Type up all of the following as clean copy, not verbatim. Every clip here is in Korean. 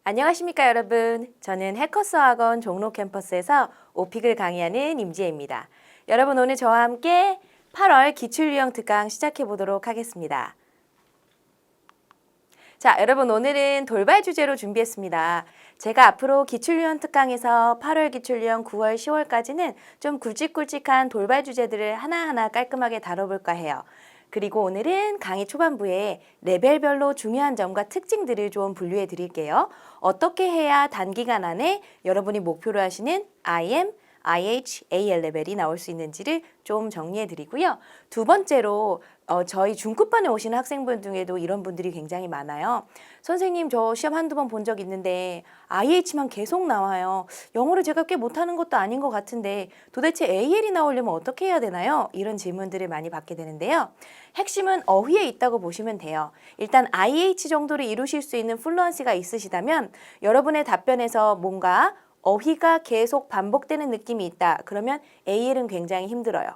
안녕하십니까 여러분. 저는 해커스학원 종로 캠퍼스에서 오픽을 강의하는 임지혜입니다. 여러분 오늘 저와 함께 8월 기출유형 특강 시작해 보도록 하겠습니다. 자, 여러분 오늘은 돌발 주제로 준비했습니다. 제가 앞으로 기출유형 특강에서 8월 기출유형 9월 10월까지는 좀 굵직굵직한 돌발 주제들을 하나하나 깔끔하게 다뤄볼까 해요. 그리고 오늘은 강의 초반부에 레벨별로 중요한 점과 특징들을 좀 분류해 드릴게요. 어떻게 해야 단기간 안에 여러분이 목표로 하시는 IM, IH, AL 레벨이 나올 수 있는지를 좀 정리해 드리고요. 두 번째로 저희 중급반에 오시는 학생분 중에도 이런 분들이 굉장히 많아요. 선생님 저 시험 한두 번 본 적 있는데 IH만 계속 나와요. 영어를 제가 꽤 못하는 것도 아닌 것 같은데 도대체 AL이 나오려면 어떻게 해야 되나요? 이런 질문들을 많이 받게 되는데요. 핵심은 어휘에 있다고 보시면 돼요. 일단 IH 정도를 이루실 수 있는 플루언시가 있으시다면 여러분의 답변에서 뭔가 어휘가 계속 반복되는 느낌이 있다. 그러면 AL은 굉장히 힘들어요.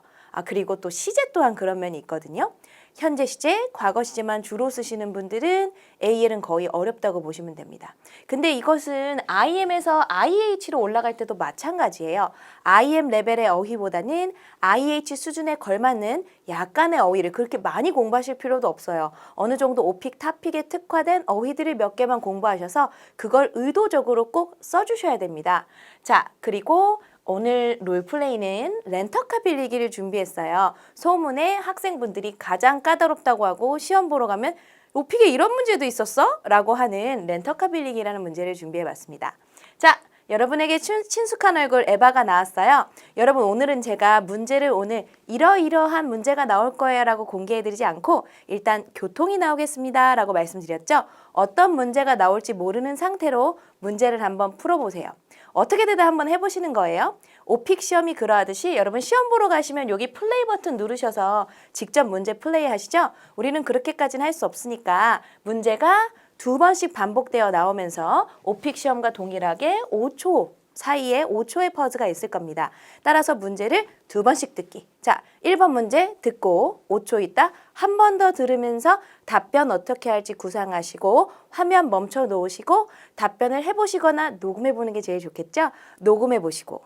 그리고 또 시제 또한 그런 면이 있거든요. 현재 시제, 과거 시제만 주로 쓰시는 분들은 AL은 거의 어렵다고 보시면 됩니다. 근데 이것은 IM에서 IH로 올라갈 때도 마찬가지예요. IM 레벨의 어휘보다는 IH 수준에 걸맞는 약간의 어휘를 그렇게 많이 공부하실 필요도 없어요. 어느 정도 오픽, 타픽에 특화된 어휘들을 몇 개만 공부하셔서 그걸 의도적으로 꼭 써주셔야 됩니다. 자, 그리고 오늘 롤플레이는 렌터카 빌리기를 준비했어요. 소문에 학생분들이 가장 까다롭다고 하고 시험 보러 가면 오픽에 이런 문제도 있었어? 라고 하는 렌터카 빌리기라는 문제를 준비해봤습니다. 자, 여러분에게 친숙한 얼굴 에바가 나왔어요. 여러분 오늘은 제가 문제를 오늘 이러이러한 문제가 나올 거예요 라고 공개해드리지 않고 일단 교통이 나오겠습니다 라고 말씀드렸죠. 어떤 문제가 나올지 모르는 상태로 문제를 한번 풀어보세요. 어떻게 되든 한번 해보시는 거예요. 오픽 시험이 그러하듯이 여러분 시험 보러 가시면 여기 플레이 버튼 누르셔서 직접 문제 플레이 하시죠. 우리는 그렇게까지는 할 수 없으니까 문제가 두 번씩 반복되어 나오면서 오픽 시험과 동일하게 5초 사이에 5초의 퍼즈가 있을 겁니다. 따라서 문제를 두 번씩 듣기. 자, 1번 문제 듣고 5초 있다 한 번 더 들으면서 답변 어떻게 할지 구상하시고 화면 멈춰 놓으시고 답변을 해보시거나 녹음해 보는 게 제일 좋겠죠? 녹음해 보시고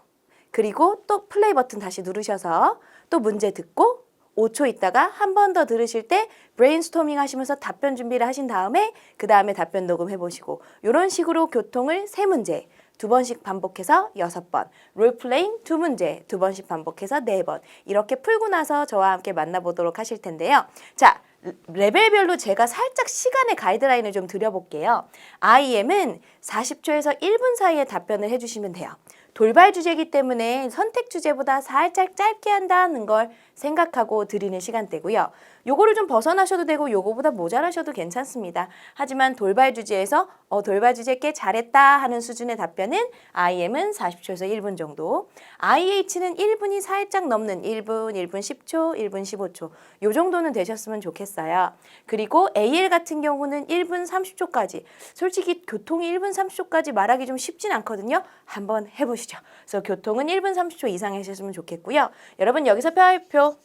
그리고 또 플레이 버튼 다시 누르셔서 또 문제 듣고 5초 있다가 한 번 더 들으실 때 브레인스토밍 하시면서 답변 준비를 하신 다음에 그 다음에 답변 녹음해 보시고 이런 식으로 교통을 3문제 두 번씩 반복해서 6번, 롤플레잉 2문제 두 번씩 반복해서 4번 이렇게 풀고 나서 저와 함께 만나보도록 하실 텐데요. 자, 레벨별로 제가 살짝 시간의 가이드라인을 좀 드려볼게요. IM은 40초에서 1분 사이에 답변을 해주시면 돼요. 돌발 주제이기 때문에 선택 주제보다 살짝 짧게 한다는 걸 생각하고 드리는 시간대고요. 요거를 좀 벗어나셔도 되고 요거보다 모자라셔도 괜찮습니다. 하지만 돌발 주제에서 돌발 주제 꽤 잘했다 하는 수준의 답변은 IM은 40초에서 1분 정도. IH는 1분이 살짝 넘는 1분, 1분 10초, 1분 15초 요 정도는 되셨으면 좋겠어요. 그리고 AL 같은 경우는 1분 30초까지 솔직히 교통이 1분 30초까지 말하기 좀 쉽진 않거든요. 한번 해보시죠. 그래서 교통은 1분 30초 이상 하셨으면 좋겠고요. 여러분 여기서 표표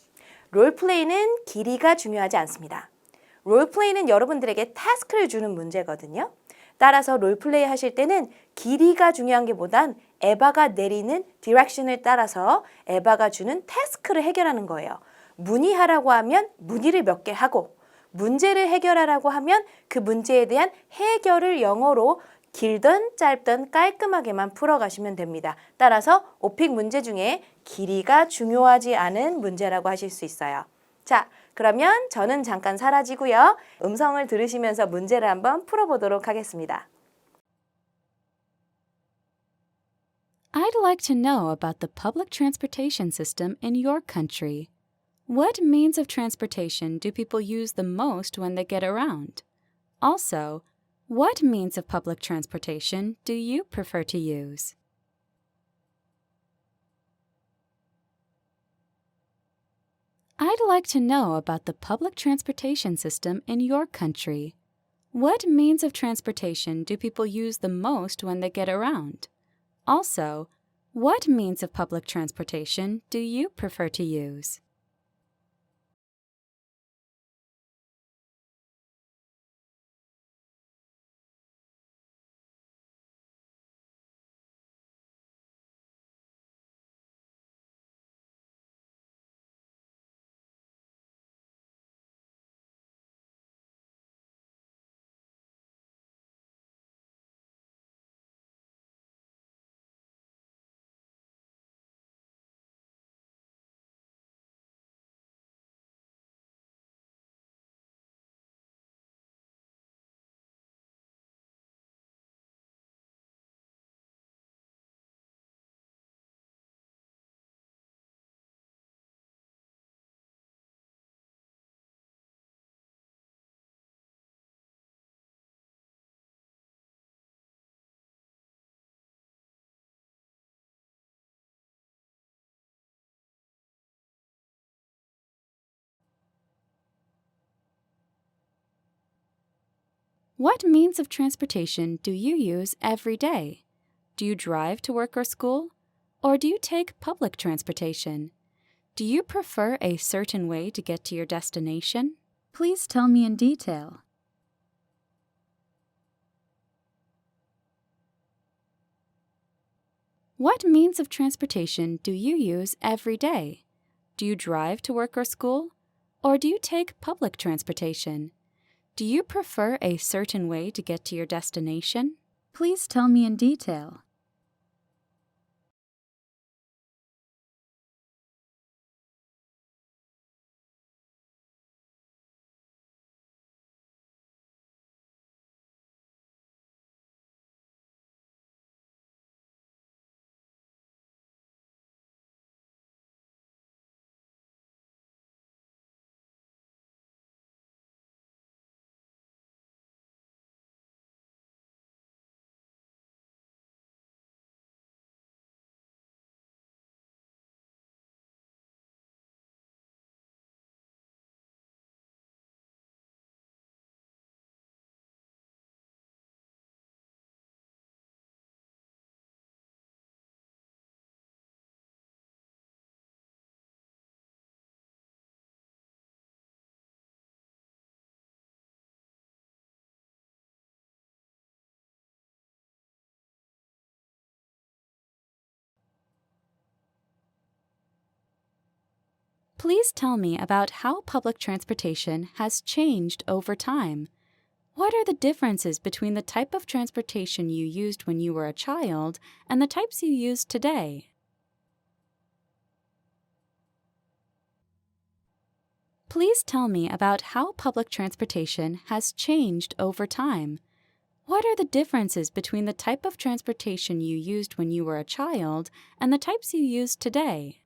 롤플레이는 길이가 중요하지 않습니다. 롤플레이는 여러분들에게 타스크를 주는 문제거든요. 따라서 롤플레이 하실 때는 길이가 중요한 게 보단 에바가 내리는 디렉션을 따라서 에바가 주는 타스크를 해결하는 거예요. 문의하라고 하면 문의를 몇 개 하고 문제를 해결하라고 하면 그 문제에 대한 해결을 영어로 길든 짧든 깔끔하게만 풀어가시면 됩니다. 따라서 오픽 문제 중에 길이가 중요하지 않은 문제라고 하실 수 있어요. 자, 그러면 저는 잠깐 사라지고요. 음성을 들으시면서 문제를 한번 풀어보도록 하겠습니다. I'd like to know about the public transportation system in your country. What means of transportation do people use the most when they get around? Also, what means of public transportation do you prefer to use? I'd like to know about the public transportation system in your country. What means of transportation do people use the most when they get around? Also, what means of public transportation do you prefer to use? What means of transportation do you use every day? Do you drive to work or school? Or do you take public transportation? Do you prefer a certain way to get to your destination? Please tell me in detail. What means of transportation do you use every day? Do you drive to work or school? Or do you take public transportation? Do you prefer a certain way to get to your destination? Please tell me in detail. Please tell me about how public transportation has changed over time. What are the differences between the type of transportation you used when you were a child and the types you use today? Please tell me about how public transportation has changed over time. What are the differences between the type of transportation you used when you were a child and the types you use today?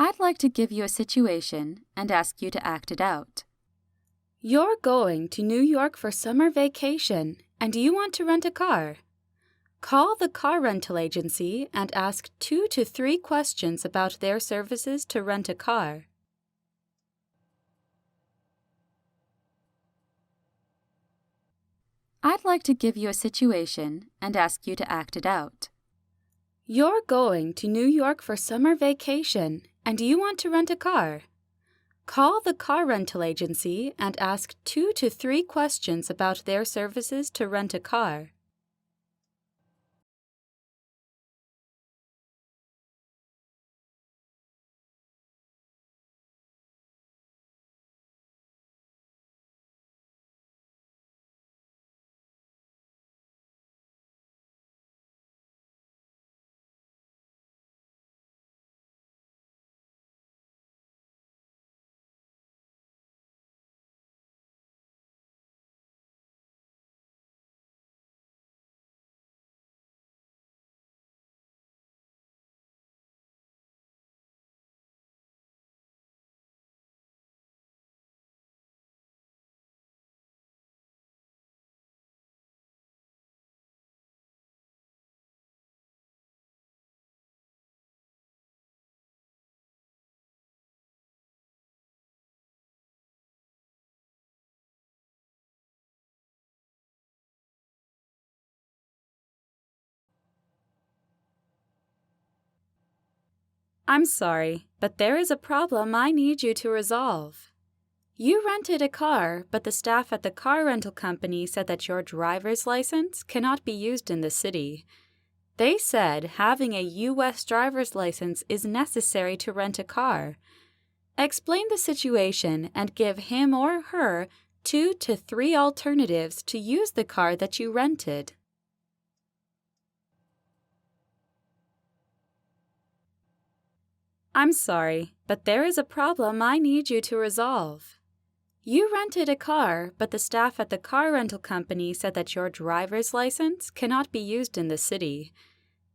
I'd like to give you a situation and ask you to act it out. You're going to New York for summer vacation and you want to rent a car. Call the car rental agency and ask 2 to 3 questions about their services to rent a car. I'd like to give you a situation and ask you to act it out. You're going to New York for summer vacation and you want to rent a car. Call the car rental agency and ask 2 to 3 questions about their services to rent a car. I'm sorry, but there is a problem I need you to resolve. You rented a car, but the staff at the car rental company said that your driver's license cannot be used in the city. They said having a U.S. driver's license is necessary to rent a car. Explain the situation and give him or her 2 to 3 alternatives to use the car that you rented. I'm sorry, but there is a problem I need you to resolve. You rented a car, but the staff at the car rental company said that your driver's license cannot be used in the city.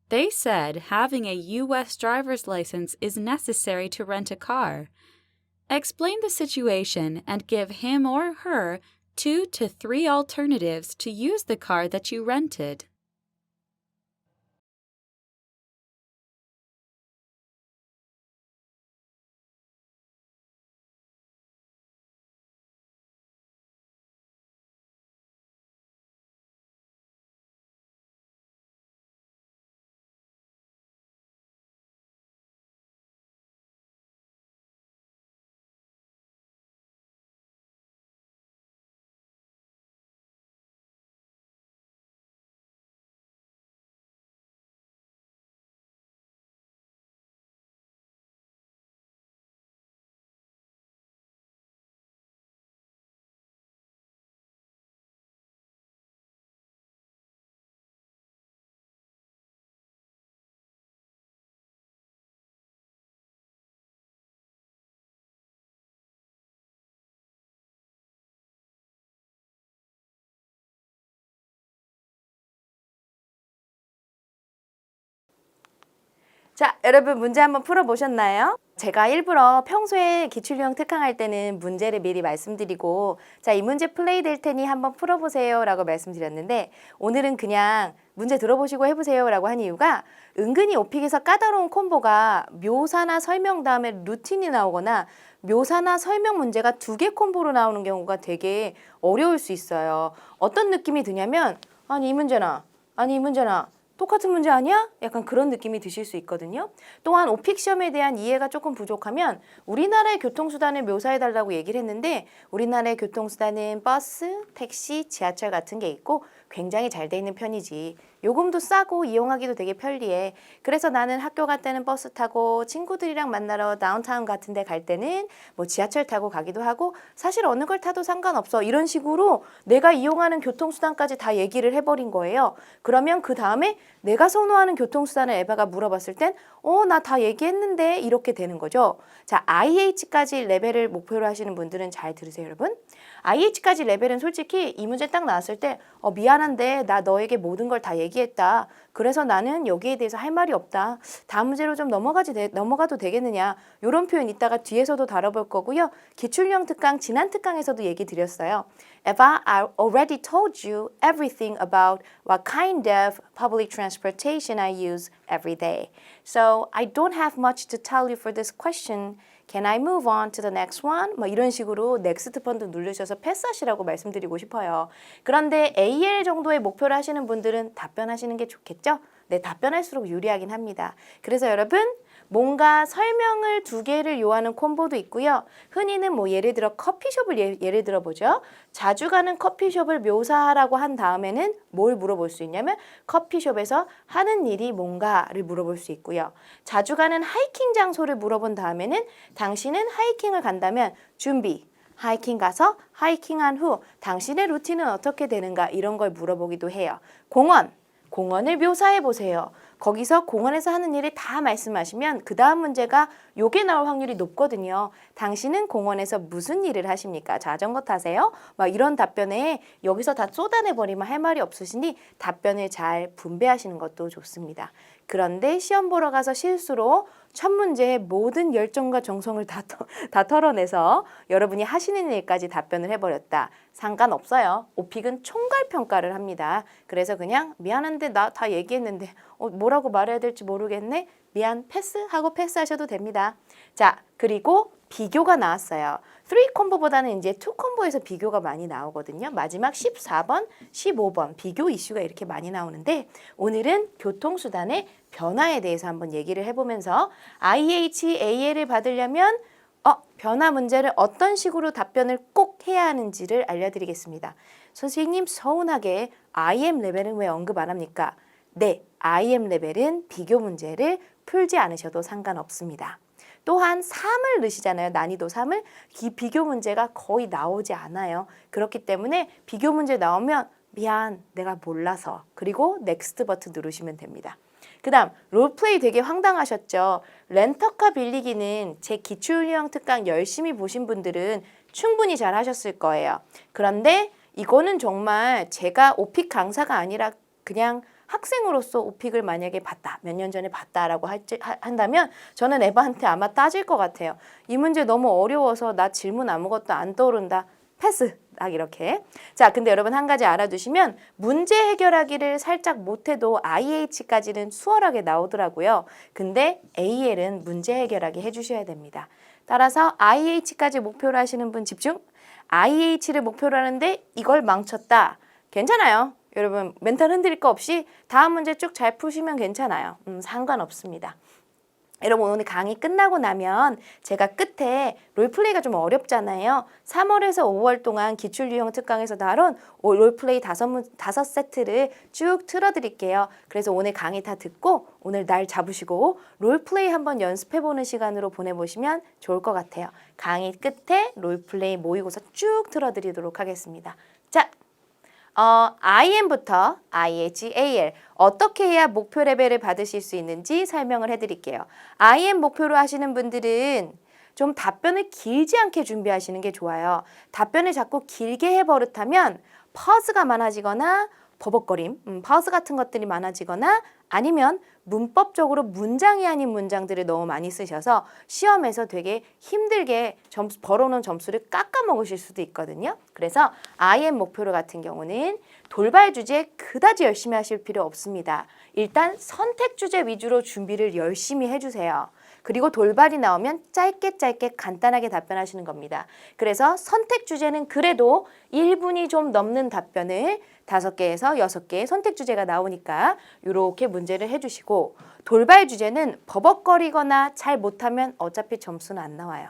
They said having a U.S. driver's license is necessary to rent a car. Explain the situation and give him or her 2 to 3 alternatives to use the car that you rented. 자, 여러분 문제 한번 풀어보셨나요? 제가 일부러 평소에 기출유형 특강할 때는 문제를 미리 말씀드리고 자, 이 문제 플레이 될 테니 한번 풀어보세요 라고 말씀드렸는데 오늘은 그냥 문제 들어보시고 해보세요 라고 한 이유가 은근히 오픽에서 까다로운 콤보가 묘사나 설명 다음에 루틴이 나오거나 묘사나 설명 문제가 2개 콤보로 나오는 경우가 되게 어려울 수 있어요. 어떤 느낌이 드냐면 아니 이 문제나 똑같은 문제 아니야? 약간 그런 느낌이 드실 수 있거든요. 또한 오픽 시험에 대한 이해가 조금 부족하면 우리나라의 교통수단을 묘사해달라고 얘기를 했는데 우리나라의 교통수단은 버스, 택시, 지하철 같은 게 있고 굉장히 잘 돼 있는 편이지. 요금도 싸고 이용하기도 되게 편리해. 그래서 나는 학교 갈 때는 버스 타고 친구들이랑 만나러 다운타운 같은 데 갈 때는 뭐 지하철 타고 가기도 하고 사실 어느 걸 타도 상관없어. 이런 식으로 내가 이용하는 교통수단까지 다 얘기를 해버린 거예요. 그러면 그 다음에 내가 선호하는 교통수단을 에바가 물어봤을 땐 나 다 얘기했는데 이렇게 되는 거죠. 자, IH까지 레벨을 목표로 하시는 분들은 잘 들으세요, 여러분. IH까지 레벨은 솔직히 이 문제 딱 나왔을 때 미안한데 나 너에게 모든 걸 다 얘기했다. 그래서 나는 여기에 대해서 할 말이 없다. 다음 문제로 좀 넘어가도 되겠느냐. 이런 표현 이따가 뒤에서도 다뤄볼 거고요. 기출형 특강 지난 특강에서도 얘기 드렸어요. Eva, I already told you everything about what kind of public transportation I use every day. So I don't have much to tell you for this question. Can I move on to the next one? 뭐 이런 식으로 넥스트 펀드 누르셔서 패스하시라고 말씀드리고 싶어요. 그런데 AL 정도의 목표를 하시는 분들은 답변하시는 게 좋겠죠? 네, 답변할수록 유리하긴 합니다. 그래서 여러분 뭔가 설명을 2개를 요하는 콤보도 있고요. 흔히는 뭐 예를 들어 커피숍을 예를 들어 보죠. 자주 가는 커피숍을 묘사하라고 한 다음에는 뭘 물어볼 수 있냐면 커피숍에서 하는 일이 뭔가를 물어볼 수 있고요. 자주 가는 하이킹 장소를 물어본 다음에는 당신은 하이킹을 간다면 준비, 하이킹 가서 하이킹한 후 당신의 루틴은 어떻게 되는가 이런 걸 물어보기도 해요. 공원을 묘사해 보세요. 거기서 공원에서 하는 일을 다 말씀하시면 그 다음 문제가 요게 나올 확률이 높거든요. 당신은 공원에서 무슨 일을 하십니까? 자전거 타세요? 막 이런 답변에 여기서 다 쏟아내버리면 할 말이 없으시니 답변을 잘 분배하시는 것도 좋습니다. 그런데 시험 보러 가서 실수로 첫 문제에 모든 열정과 정성을 다 털어내서 여러분이 하시는 일까지 답변을 해버렸다. 상관없어요. 오픽은 총괄 평가를 합니다. 그래서 그냥 미안한데 나 다 얘기했는데 뭐라고 말해야 될지 모르겠네. 미안 패스하고 패스하셔도 됩니다. 자, 그리고 비교가 나왔어요. 3 콤보보다는 이제 2 콤보에서 비교가 많이 나오거든요. 마지막 14번, 15번 비교 이슈가 이렇게 많이 나오는데 오늘은 교통수단의 변화에 대해서 한번 얘기를 해보면서 IHAL을 받으려면 변화 문제를 어떤 식으로 답변을 꼭 해야 하는지를 알려드리겠습니다. 선생님 서운하게 IM 레벨은 왜 언급 안 합니까? 네, IM 레벨은 비교 문제를 풀지 않으셔도 상관없습니다. 또한 3을 넣으시잖아요. 난이도 3을. 이 비교 문제가 거의 나오지 않아요. 그렇기 때문에 비교 문제 나오면 미안, 내가 몰라서. 그리고 넥스트 버튼 누르시면 됩니다. 그 다음 롤플레이 되게 황당하셨죠? 렌터카 빌리기는 제 기출유형 특강 열심히 보신 분들은 충분히 잘 하셨을 거예요. 그런데 이거는 정말 제가 오픽 강사가 아니라 그냥 학생으로서 오픽을 만약에 봤다, 몇 년 전에 봤다라고 한다면 저는 에바한테 아마 따질 것 같아요. 이 문제 너무 어려워서 나 질문 아무것도 안 떠오른다. 패스! 딱 이렇게. 자, 근데 여러분 한 가지 알아두시면 문제 해결하기를 살짝 못해도 IH까지는 수월하게 나오더라고요. 근데 AL은 문제 해결하기 해주셔야 됩니다. 따라서 IH까지 목표로 하시는 분 집중! IH를 목표로 하는데 이걸 망쳤다. 괜찮아요. 여러분 멘탈 흔들릴 거 없이 다음 문제 쭉 잘 푸시면 괜찮아요. 상관없습니다. 여러분 오늘 강의 끝나고 나면 제가 끝에 롤플레이가 좀 어렵잖아요. 3월에서 5월 동안 기출유형 특강에서 다룬 롤플레이 5세트를 쭉 틀어드릴게요. 그래서 오늘 강의 다 듣고 오늘 날 잡으시고 롤플레이 한번 연습해보는 시간으로 보내보시면 좋을 것 같아요. 강의 끝에 롤플레이 모의고사 쭉 틀어드리도록 하겠습니다. 자, IM부터 IHAL 어떻게 해야 목표 레벨을 받으실 수 있는지 설명을 해드릴게요. IM 목표로 하시는 분들은 좀 답변을 길지 않게 준비하시는 게 좋아요. 답변을 자꾸 길게 해버릇하면 퍼즈가 많아지거나 버벅거림, 퍼즈 같은 것들이 많아지거나 아니면 문법적으로 문장이 아닌 문장들을 너무 많이 쓰셔서 시험에서 되게 힘들게 벌어놓은 점수를 깎아먹으실 수도 있거든요. 그래서 IM 목표로 같은 경우는 돌발 주제 그다지 열심히 하실 필요 없습니다. 일단 선택 주제 위주로 준비를 열심히 해주세요. 그리고 돌발이 나오면 짧게 간단하게 답변하시는 겁니다. 그래서 선택 주제는 그래도 1분이 좀 넘는 답변을 5개에서 6개의 선택 주제가 나오니까 이렇게 문제를 해주시고 돌발 주제는 버벅거리거나 잘 못하면 어차피 점수는 안 나와요.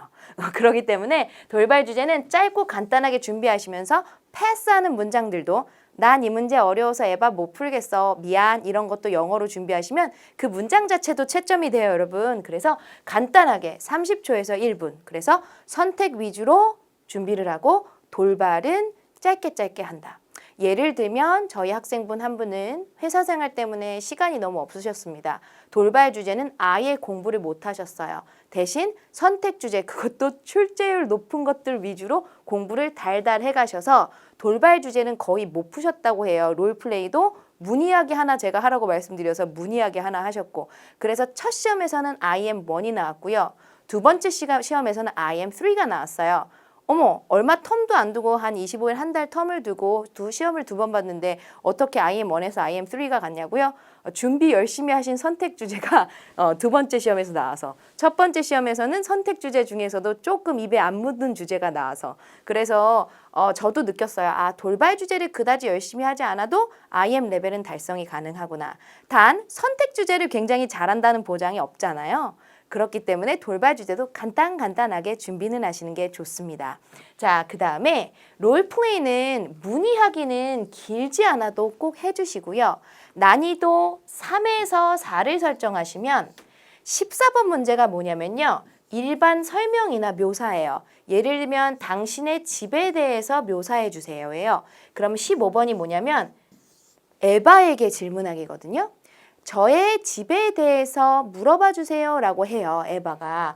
그렇기 때문에 돌발 주제는 짧고 간단하게 준비하시면서 패스하는 문장들도 난 이 문제 어려워서 에바 못 풀겠어. 미안. 이런 것도 영어로 준비하시면 그 문장 자체도 채점이 돼요, 여러분. 그래서 간단하게 30초에서 1분. 그래서 선택 위주로 준비를 하고 돌발은 짧게 한다. 예를 들면 저희 학생분 한 분은 회사 생활 때문에 시간이 너무 없으셨습니다. 돌발 주제는 아예 공부를 못 하셨어요. 대신 선택 주제, 그것도 출제율 높은 것들 위주로 공부를 달달 해가셔서 돌발 주제는 거의 못 푸셨다고 해요. 롤플레이도 문이야기 하나 제가 하라고 말씀드려서 문이야기 하나 하셨고 그래서 첫 시험에서는 IM1이 나왔고요. 두 번째 시험에서는 IM3가 나왔어요. 어머, 얼마 텀도 안 두고 한 25일 한 달 텀을 두고 시험을 2번 봤는데 어떻게 IM1에서 IM3가 갔냐고요? 준비 열심히 하신 선택 주제가 두 번째 시험에서 나와서 첫 번째 시험에서는 선택 주제 중에서도 조금 입에 안 묻는 주제가 나와서 그래서 저도 느꼈어요. 아, 돌발 주제를 그다지 열심히 하지 않아도 IM 레벨은 달성이 가능하구나. 단 선택 주제를 굉장히 잘한다는 보장이 없잖아요. 그렇기 때문에 돌발 주제도 간단하게 준비는 하시는 게 좋습니다. 자, 그 다음에 롤플레이는 문의하기는 길지 않아도 꼭 해주시고요. 난이도 3에서 4를 설정하시면 14번 문제가 뭐냐면요. 일반 설명이나 묘사예요. 예를 들면 당신의 집에 대해서 묘사해 주세요예요. 그럼 15번이 뭐냐면 에바에게 질문하기거든요. 저의 집에 대해서 물어봐 주세요 라고 해요. 에바가.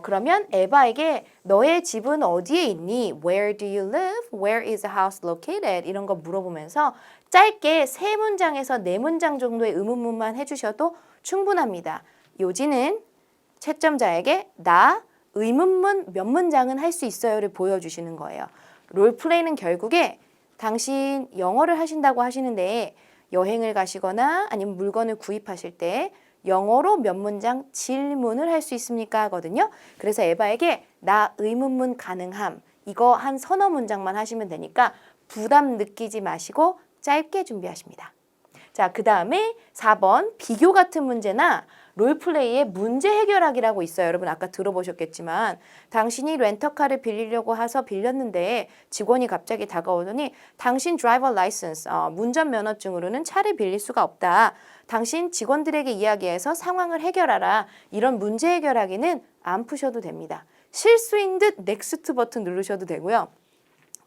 그러면 에바에게 너의 집은 어디에 있니? Where do you live? Where is the house located? 이런 거 물어보면서 짧게 3문장에서 4문장 정도의 의문문만 해주셔도 충분합니다. 요지는 채점자에게 나 의문문 몇 문장은 할 수 있어요를 보여주시는 거예요. 롤플레이는 결국에 당신 영어를 하신다고 하시는데 여행을 가시거나 아니면 물건을 구입하실 때 영어로 몇 문장 질문을 할 수 있습니까? 하거든요. 그래서 에바에게 나 의문문 가능함 이거 한 서너 문장만 하시면 되니까 부담 느끼지 마시고 짧게 준비하십니다. 자, 그 다음에 4번 비교 같은 문제나 롤플레이의 문제 해결하기라고 있어요. 여러분 아까 들어보셨겠지만 당신이 렌터카를 빌리려고 해서 빌렸는데 직원이 갑자기 다가오더니 당신 드라이버 라이선스, 운전면허증으로는 차를 빌릴 수가 없다. 당신 직원들에게 이야기해서 상황을 해결하라. 이런 문제 해결하기는 안 푸셔도 됩니다. 실수인 듯 넥스트 버튼 누르셔도 되고요.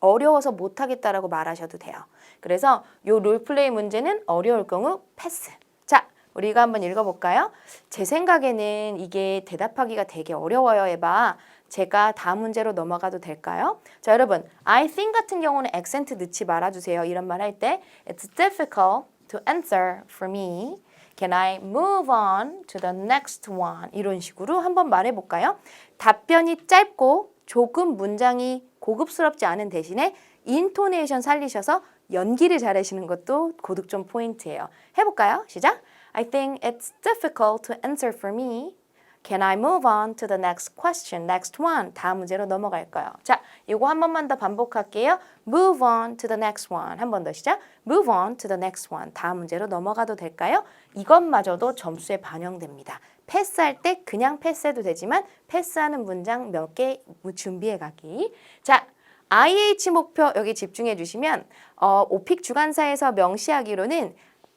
어려워서 못하겠다라고 말하셔도 돼요. 그래서 요 롤플레이 문제는 어려울 경우 패스. 자, 우리 이거 한번 읽어볼까요? 제 생각에는 이게 대답하기가 되게 어려워요, 에바. 제가 다음 문제로 넘어가도 될까요? 자, 여러분, I think 같은 경우는 액센트 넣지 말아주세요. 이런 말 할 때 It's difficult to answer for me. Can I move on to the next one? 이런 식으로 한번 말해볼까요? 답변이 짧고 조금 문장이 고급스럽지 않은 대신에 인토네이션 살리셔서 연기를 잘하시는 것도 고득점 포인트예요. 해볼까요? 시작! I think it's difficult to answer for me. Can I move on to the next question, next one? 다음 문제로 넘어갈까요? 자, 이거 한 번만 더 반복할게요. Move on to the next one. 한 번 더 시작. Move on to the next one. 다음 문제로 넘어가도 될까요? 이것마저도 점수에 반영됩니다. 패스할 때 그냥 패스해도 되지만 패스하는 문장 몇 개 준비해 가기. 자, IH 목표 여기 집중해 주시면 오픽 주관사에서 명시하기로는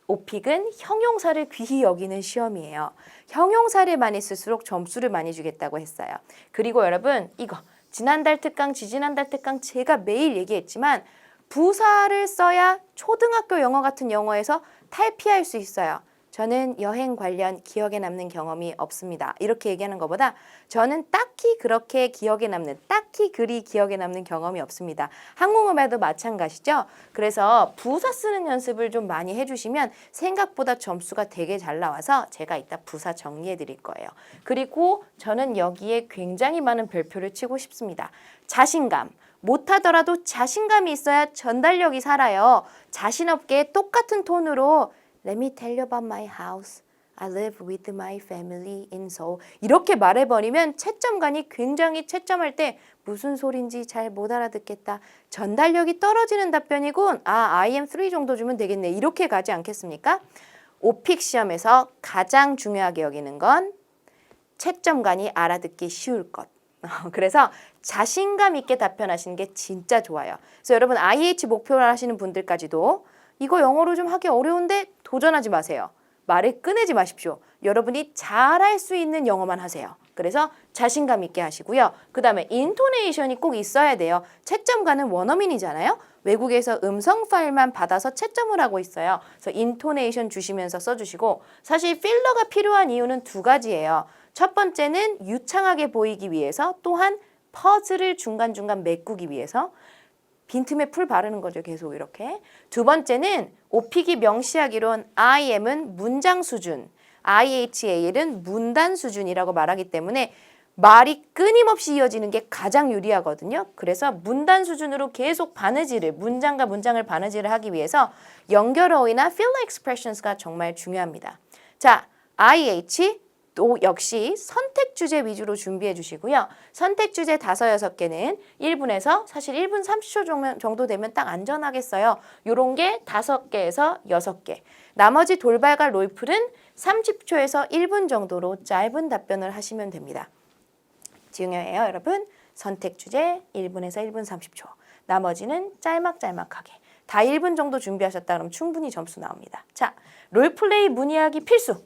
오픽은 형용사를 귀히 여기는 시험이에요. 형용사를 많이 쓸수록 점수를 많이 주겠다고 했어요. 그리고 여러분 이거 지난달 특강, 지지난달 특강 제가 매일 얘기했지만 부사를 써야 초등학교 영어 같은 영어에서 탈피할 수 있어요. 저는 여행 관련 기억에 남는 경험이 없습니다. 이렇게 얘기하는 것보다 저는 딱히 그렇게 기억에 남는, 딱히 그리 기억에 남는 경험이 없습니다. 한국어에도 마찬가지죠. 그래서 부사 쓰는 연습을 좀 많이 해주시면 생각보다 점수가 되게 잘 나와서 제가 이따 부사 정리해 드릴 거예요. 그리고 저는 여기에 굉장히 많은 별표를 치고 싶습니다. 자신감. 못하더라도 자신감이 있어야 전달력이 살아요. 자신 없게 똑같은 톤으로 Let me tell you about my house. I live with my family in Seoul. 이렇게 말해버리면 채점관이 굉장히 채점할 때 무슨 소린지 잘 못 알아듣겠다. 전달력이 떨어지는 답변이군. I am 3 정도 주면 되겠네. 이렇게 가지 않겠습니까? 오픽 시험에서 가장 중요하게 여기는 건 채점관이 알아듣기 쉬울 것. 그래서 자신감 있게 답변하시는 게 진짜 좋아요. 그래서 여러분 IH 목표를 하시는 분들까지도 이거 영어로 좀 하기 어려운데 도전하지 마세요. 말을 꺼내지 마십시오. 여러분이 잘할 수 있는 영어만 하세요. 그래서 자신감 있게 하시고요. 그 다음에 인토네이션이 꼭 있어야 돼요. 채점관은 원어민이잖아요. 외국에서 음성 파일만 받아서 채점을 하고 있어요. 그래서 인토네이션 주시면서 써주시고 사실 필러가 필요한 이유는 두 가지예요. 첫 번째는 유창하게 보이기 위해서 또한 퍼즐을 중간중간 메꾸기 위해서 빈틈에 풀 바르는 거죠. 계속 이렇게. 두 번째는 오픽이 명시하기론 IM은 문장 수준, IHAL은 문단 수준이라고 말하기 때문에 말이 끊임없이 이어지는 게 가장 유리하거든요. 그래서 문단 수준으로 계속 바느질을, 문장과 문장을 바느질을 하기 위해서 연결어휘나 filler expressions가 정말 중요합니다. 자, IH 또 역시 선택 주제 위주로 준비해 주시고요. 선택 주제 5, 6개는 1분에서 사실 1분 30초 정도 되면 딱 안전하겠어요. 요런 게 5개에서 6개. 나머지 돌발과 롤플은 30초에서 1분 정도로 짧은 답변을 하시면 됩니다. 중요해요, 여러분. 선택 주제 1분에서 1분 30초. 나머지는 짤막짤막하게. 다 1분 정도 준비하셨다 그러면 충분히 점수 나옵니다. 자, 롤플레이 문의하기 필수.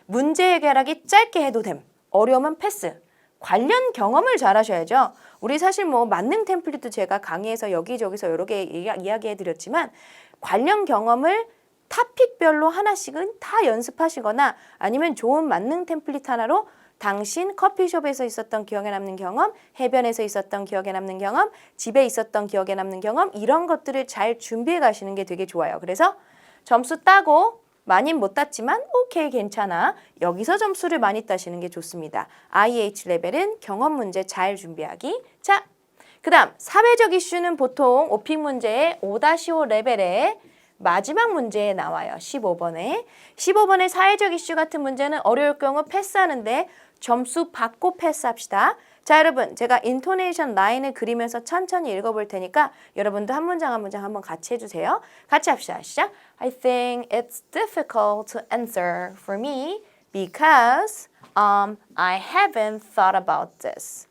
문제 해결하기 짧게 해도 됨. 어려우면 패스. 관련 경험을 잘 하셔야죠. 우리 사실 뭐 만능 템플릿도 제가 강의에서 여기저기서 여러 개 이야기해 드렸지만 관련 경험을 타픽별로 하나씩은 다 연습하시거나 아니면 좋은 만능 템플릿 하나로 당신 커피숍에서 있었던 기억에 남는 경험, 해변에서 있었던 기억에 남는 경험, 집에 있었던 기억에 남는 경험 이런 것들을 잘 준비해 가시는 게 되게 좋아요. 그래서 점수 따고 많이 못 땄지만 오케이 괜찮아. 여기서 점수를 많이 따시는 게 좋습니다. IH 레벨은 경험 문제 잘 준비하기. 자, 그 다음 사회적 이슈는 보통 오픽 문제의 5-5 레벨의 마지막 문제에 나와요. 15번에. 15번의 사회적 이슈 같은 문제는 어려울 경우 패스하는데 점수 받고 패스합시다. 자, 여러분, 제가 인토네이션 라인을 그리면서 천천히 읽어볼 테니까 여러분도 한 문장 한 문장 한번 같이 해주세요. 같이 합시다. 시작. I think it's difficult to answer for me because I haven't thought about this.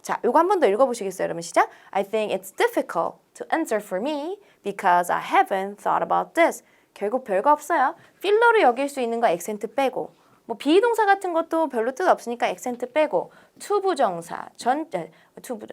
자, 요거 한 번 더 읽어보시겠어요, 여러분? 시작. I think it's difficult to answer for me because I haven't thought about this. 결국 별거 없어요. 필러로 여길 수 있는 거 액센트 빼고 뭐 비동사 같은 것도 별로 뜻 없으니까 액센트 빼고 투부정사,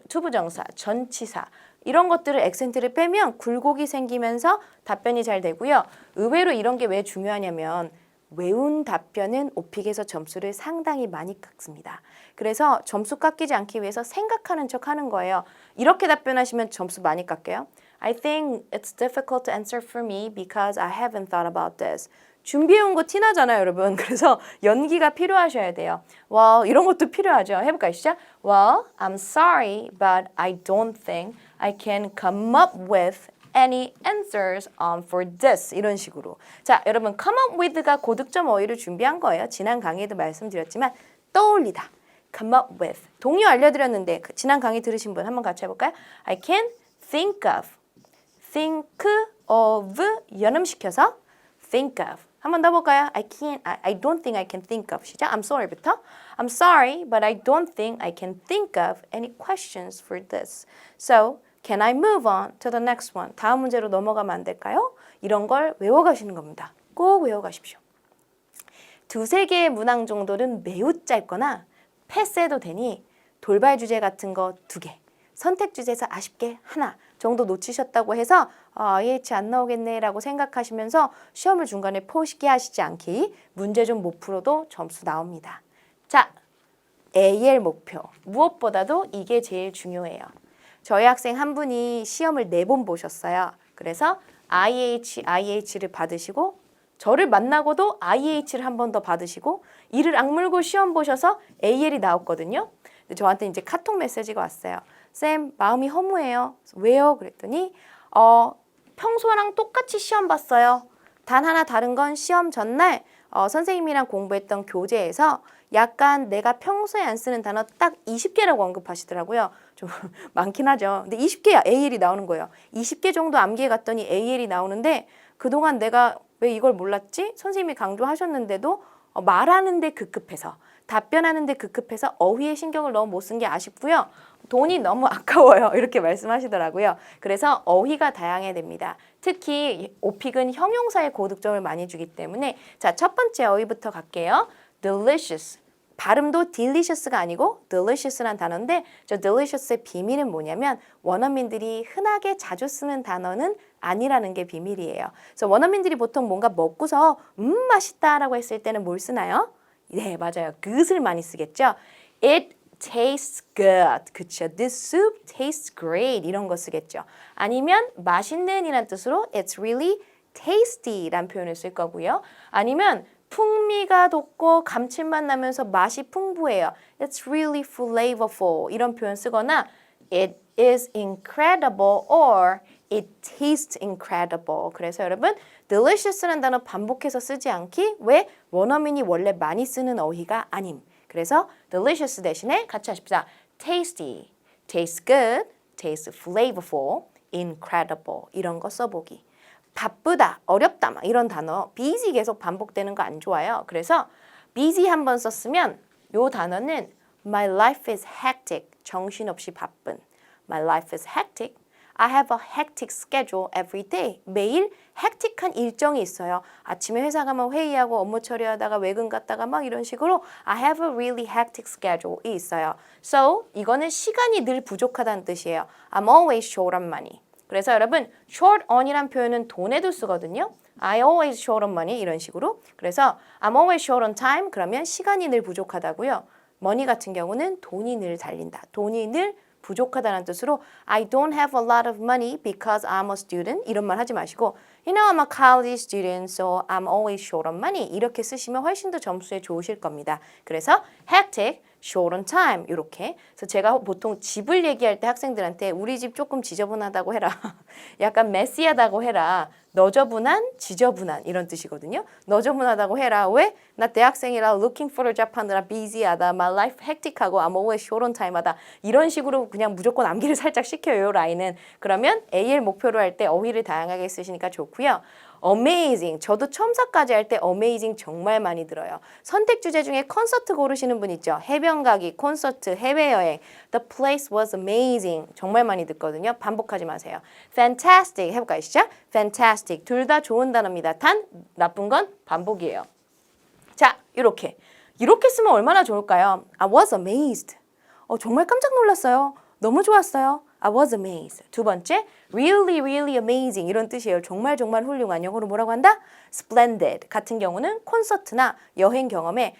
투부정사, 전치사 이런 것들을 액센트를 빼면 굴곡이 생기면서 답변이 잘 되고요. 의외로 이런 게 왜 중요하냐면 외운 답변은 오픽에서 점수를 상당히 많이 깎습니다. 그래서 점수 깎이지 않기 위해서 생각하는 척 하는 거예요. 이렇게 답변하시면 점수 많이 깎여요. I think it's difficult to answer for me because I haven't thought about this. 준비해온 거 티나잖아요, 여러분. 그래서 연기가 필요하셔야 돼요. Well, 이런 것도 필요하죠. 해볼까요, 시작? Well, I'm sorry, but I don't think I can come up with any answers for this. 이런 식으로. 자, 여러분, come up with가 고득점 어휘를 준비한 거예요. 지난 강의에도 말씀드렸지만 떠올리다. come up with. 동요 알려드렸는데 지난 강의 들으신 분 한번 같이 해볼까요? I can think of. think of 연음시켜서 think of. 한 번 더 볼까요? I don't think I can think of. 시작. I'm sorry부터. I'm sorry, but I don't think I can think of any questions for this. So, can I move on to the next one? 다음 문제로 넘어가면 안 될까요? 이런 걸 외워가시는 겁니다. 꼭 외워가십시오. 두세 개의 문항 정도는 매우 짧거나 패스해도 되니 돌발 주제 같은 거 2개, 선택 주제에서 아쉽게 하나 정도 놓치셨다고 해서 IH 안 나오겠네 라고 생각하시면서 시험을 중간에 포기하시지 않기, 문제 좀 못 풀어도 점수 나옵니다. 자, AL 목표. 무엇보다도 이게 제일 중요해요. 저희 학생 한 분이 시험을 4번 보셨어요. 그래서 IH를 받으시고 저를 만나고도 IH를 한 번 더 받으시고 이를 악물고 시험 보셔서 AL이 나왔거든요. 근데 저한테 이제 카톡 메시지가 왔어요. 쌤, 마음이 허무해요. 왜요? 그랬더니 평소랑 똑같이 시험 봤어요. 단 하나 다른 건 시험 전날 선생님이랑 공부했던 교재에서 약간 내가 평소에 안 쓰는 단어 딱 20개라고 언급하시더라고요. 좀 많긴 하죠. 근데 20개 AL이 나오는 거예요. 20개 정도 암기해 갔더니 AL이 나오는데 그동안 내가 왜 이걸 몰랐지? 선생님이 강조하셨는데도 말하는데 급급해서 답변하는데 급급해서 어휘에 신경을 너무 못 쓴 게 아쉽고요. 돈이 너무 아까워요. 이렇게 말씀하시더라고요. 그래서 어휘가 다양해야 됩니다. 특히 오픽은 형용사에 고득점을 많이 주기 때문에 자, 첫 번째 어휘부터 갈게요. delicious. 발음도 delicious가 아니고 delicious란 단어인데 저 delicious의 비밀은 뭐냐면 원어민들이 흔하게 자주 쓰는 단어는 아니라는 게 비밀이에요. 그래서 원어민들이 보통 뭔가 먹고서 맛있다라고 했을 때는 뭘 쓰나요? 네, 맞아요. good을 많이 쓰겠죠. It tastes good. 그쵸? This soup tastes great. 이런 거 쓰겠죠. 아니면 맛있는 이란 뜻으로 It's really tasty 라는 표현을 쓸 거고요. 아니면 풍미가 돋고 감칠맛 나면서 맛이 풍부해요. It's really flavorful. 이런 표현 쓰거나 It is incredible or It tastes incredible. 그래서 여러분 delicious라는 단어 반복해서 쓰지 않기. 왜? 원어민이 원래 많이 쓰는 어휘가 아님. 그래서 delicious 대신에 같이 하십시다. tasty, tastes good, tastes flavorful, incredible 이런 거 써보기. 바쁘다, 어렵다 막 이런 단어 busy 계속 반복되는 거 안 좋아요. 그래서 busy 한번 썼으면 요 단어는 my life is hectic, 정신없이 바쁜. My life is hectic. I have a hectic schedule every day. 매일 hectic한 일정이 있어요. 아침에 회사 가면 회의하고 업무 처리하다가 외근 갔다가 막 이런 식으로 I have a really hectic schedule이 있어요. So, 이거는 시간이 늘 부족하다는 뜻이에요. I'm always short on money. 그래서 여러분, short on이란 표현은 돈에도 쓰거든요. I always short on money 이런 식으로. 그래서 I'm always short on time 그러면 시간이 늘 부족하다고요. money 같은 경우는 돈이 늘 달린다. 돈이 늘 부족하다는 뜻으로 I don't have a lot of money because I'm a student 이런 말 하지 마시고 You know I'm a college student so I'm always short on money 이렇게 쓰시면 훨씬 더 점수에 좋으실 겁니다. 그래서 hectic, short on time 이렇게 그래서 제가 보통 집을 얘기할 때 학생들한테 우리 집 조금 지저분하다고 해라 약간 메시하다고 해라 너저분한, 지저분한 이런 뜻이거든요. 너저분하다고 해라. 왜? 나 대학생이라 looking for a job 하느라 busy하다. My life hectic하고 I'm always short on time 하다. 이런 식으로 그냥 무조건 암기를 살짝 시켜요. 라인은. 그러면 AL 목표로 할 때 어휘를 다양하게 쓰시니까 좋고요. amazing. 저도 첨사까지 할 때 amazing 정말 많이 들어요. 선택 주제 중에 콘서트 고르시는 분 있죠. 해변 가기, 콘서트, 해외여행. The place was amazing. 정말 많이 듣거든요. 반복하지 마세요. fantastic 해볼까요? 시작. fantastic. 둘 다 좋은 단어입니다. 단 나쁜 건 반복이에요. 자, 이렇게 쓰면 얼마나 좋을까요? I was amazed. 정말 깜짝 놀랐어요. 너무 좋았어요. I was amazed. 두 번째, really, really amazing 이런 뜻이에요. 정말 정말 훌륭한. 영어로 뭐라고 한다? splendid 같은 경우는 콘서트나 여행 경험에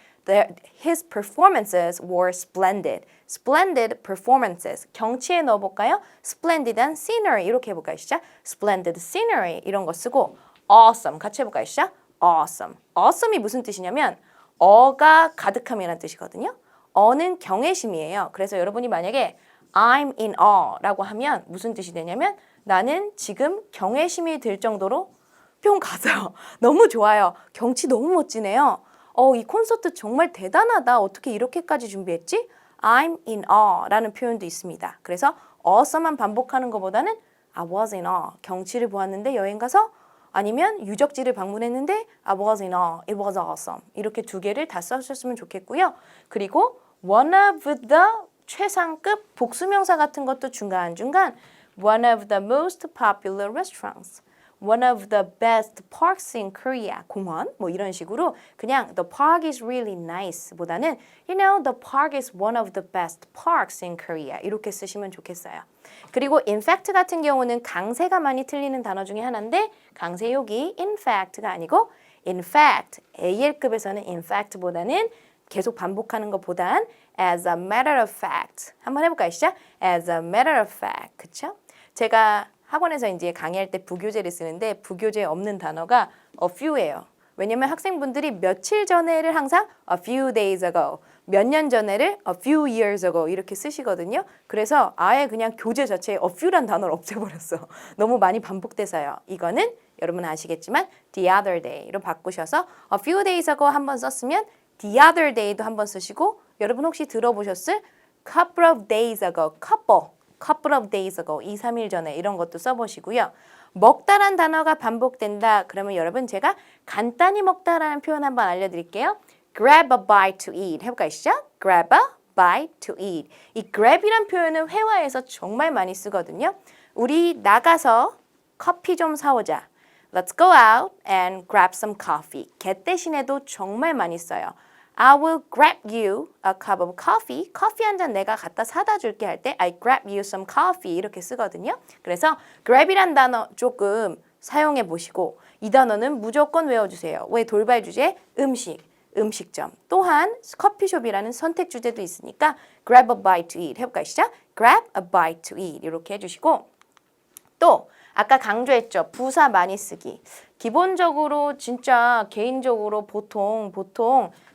his performances were splendid. splendid performances. 경치에 넣어볼까요? splendid한 scenery 이렇게 해볼까요? 시작. splendid scenery 이런 거 쓰고 awesome 같이 해볼까요? 시작. awesome. awesome이 무슨 뜻이냐면 어가 가득함이라는 뜻이거든요. 어는 경외심이에요. 그래서 여러분이 만약에 I'm in awe 라고 하면 무슨 뜻이 되냐면 나는 지금 경외심이 들 정도로 뿅 가서요. 너무 좋아요. 경치 너무 멋지네요. 이 콘서트 정말 대단하다. 어떻게 이렇게까지 준비했지? I'm in awe 라는 표현도 있습니다. 그래서 awesome만 반복하는 것보다는 I was in awe. 경치를 보았는데 여행 가서 아니면 유적지를 방문했는데 I was in awe. It was awesome. 이렇게 두 개를 다 써주셨으면 좋겠고요. 그리고 one of the 최상급 복수명사 같은 것도 중간중간 one of the most popular restaurants, one of the best parks in Korea, 공원 뭐 이런 식으로 그냥 the park is really nice 보다는 you know the park is one of the best parks in Korea 이렇게 쓰시면 좋겠어요. 그리고 in fact 같은 경우는 강세가 많이 틀리는 단어 중에 하나인데 강세 여기 in fact가 아니고 in fact AL급에서는 in fact보다는 계속 반복하는 것보단 as a matter of fact. 한번 해볼까요? 시작. as a matter of fact. 그쵸? 제가 학원에서 이제 강의할 때 부교재를 쓰는데 부교재에 없는 단어가 a few예요. 왜냐면 학생분들이 며칠 전에를 항상 a few days ago, 몇 년 전에를 a few years ago 이렇게 쓰시거든요. 그래서 아예 그냥 교재 자체에 a few란 단어를 없애버렸어. 너무 많이 반복돼서요. 이거는 여러분 아시겠지만 the other day로 바꾸셔서 a few days ago 한번 썼으면 the other day도 한번 쓰시고 여러분 혹시 들어보셨을 couple of days ago, couple of days ago, 2, 3일 전에 이런 것도 써보시고요. 먹다란 단어가 반복된다. 그러면 여러분 제가 간단히 먹다라는 표현 한번 알려드릴게요. grab a bite to eat. 해볼까요? 시작. grab a bite to eat. 이 grab이란 표현은 회화에서 정말 많이 쓰거든요. 우리 나가서 커피 좀 사오자. Let's go out and grab some coffee. get 대신에도 정말 많이 써요. I will grab you a cup of coffee. 커피 한 잔 내가 갖다 사다 줄게 할 때 I grab you some coffee 이렇게 쓰거든요. 그래서 grab이란 단어 조금 사용해 보시고 이 단어는 무조건 외워주세요. 왜? 돌발 주제 음식, 음식점. 또한 커피숍이라는 선택 주제도 있으니까 grab a bite to eat 해볼까요? 시작. grab a bite to eat 이렇게 해주시고 또 아까 강조했죠. 부사 많이 쓰기. 기본적으로 진짜 개인적으로 보통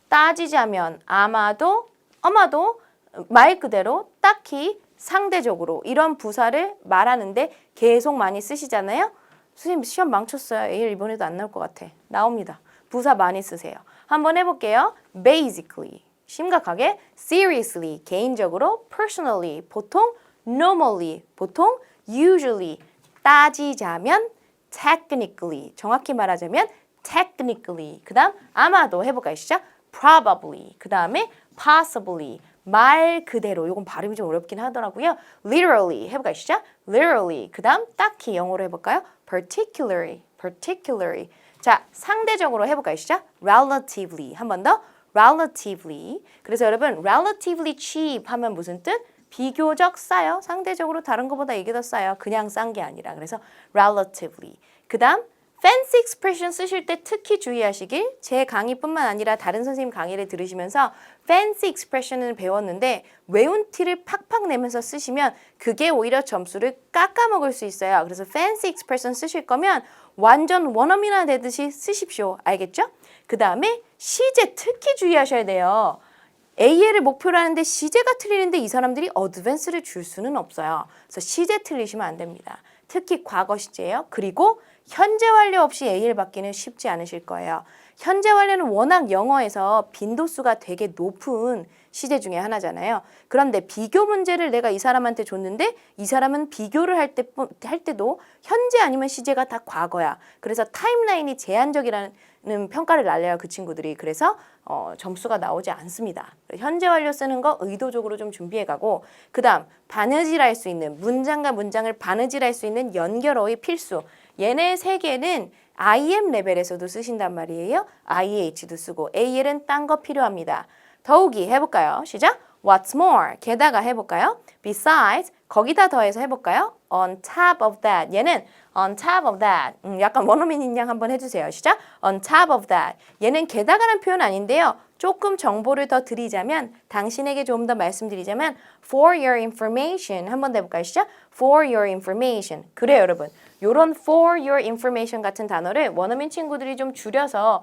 따지자면 아마도 말 그대로 딱히 상대적으로 이런 부사를 말하는데 계속 많이 쓰시잖아요. 선생님 시험 망쳤어요. AL 이번에도 안 나올 것 같아. 나옵니다. 부사 많이 쓰세요. 한번 해볼게요. basically 심각하게, seriously 개인적으로, personally 보통, normally 보통, usually 따지자면, technically 정확히 말하자면 technically 그 다음 아마도 해볼까요? 시작. probably 그 다음에 possibly 말 그대로 이건 발음이 좀 어렵긴 하더라고요. literally 해볼까요? 시작. literally 그 다음 딱히 영어로 해볼까요? particularly 자 상대적으로 해볼까요? 시작. relatively 한 번 더 relatively 그래서 여러분 relatively cheap 하면 무슨 뜻? 비교적 싸요. 상대적으로 다른 것보다 이게 더 싸요. 그냥 싼 게 아니라 그래서 relatively 그 다음 fancy expression 쓰실 때 특히 주의하시길 제 강의뿐만 아니라 다른 선생님 강의를 들으시면서 fancy expression을 배웠는데 외운 티를 팍팍 내면서 쓰시면 그게 오히려 점수를 깎아먹을 수 있어요. 그래서 fancy expression 쓰실 거면 완전 원어민화 되듯이 쓰십시오. 알겠죠? 그 다음에 시제 특히 주의하셔야 돼요. AL을 목표로 하는데 시제가 틀리는데 이 사람들이 어드밴스를 줄 수는 없어요. 그래서 시제 틀리시면 안 됩니다. 특히 과거 시제예요. 그리고 현재 완료 없이 AL 받기는 쉽지 않으실 거예요. 현재 완료는 워낙 영어에서 빈도수가 되게 높은 시제 중에 하나잖아요. 그런데 비교 문제를 내가 이 사람한테 줬는데 이 사람은 비교를 할 때도 현재 아니면 시제가 다 과거야. 그래서 타임라인이 제한적이라는 평가를 날려요. 그 친구들이. 그래서 점수가 나오지 않습니다. 현재 완료 쓰는 거 의도적으로 좀 준비해가고 그 다음 바느질할 수 있는 문장과 문장을 바느질할 수 있는 연결어의 필수. 얘네 세 개는 IM 레벨에서도 쓰신단 말이에요. IH도 쓰고 AL은 딴 거 필요합니다. 더욱이 해볼까요? 시작! What's more? 게다가 해볼까요? Besides, 거기다 더해서 해볼까요? On top of that. 얘는 on top of that. 약간 원어민 양 한번 해주세요. 시작! On top of that. 얘는 게다가란 표현 아닌데요. 조금 정보를 더 드리자면, 당신에게 좀 더 말씀드리자면 for your information. 한번 더 해볼까요? 시작! For your information. 그래요, 여러분. 요런 for your information 같은 단어를 원어민 친구들이 좀 줄여서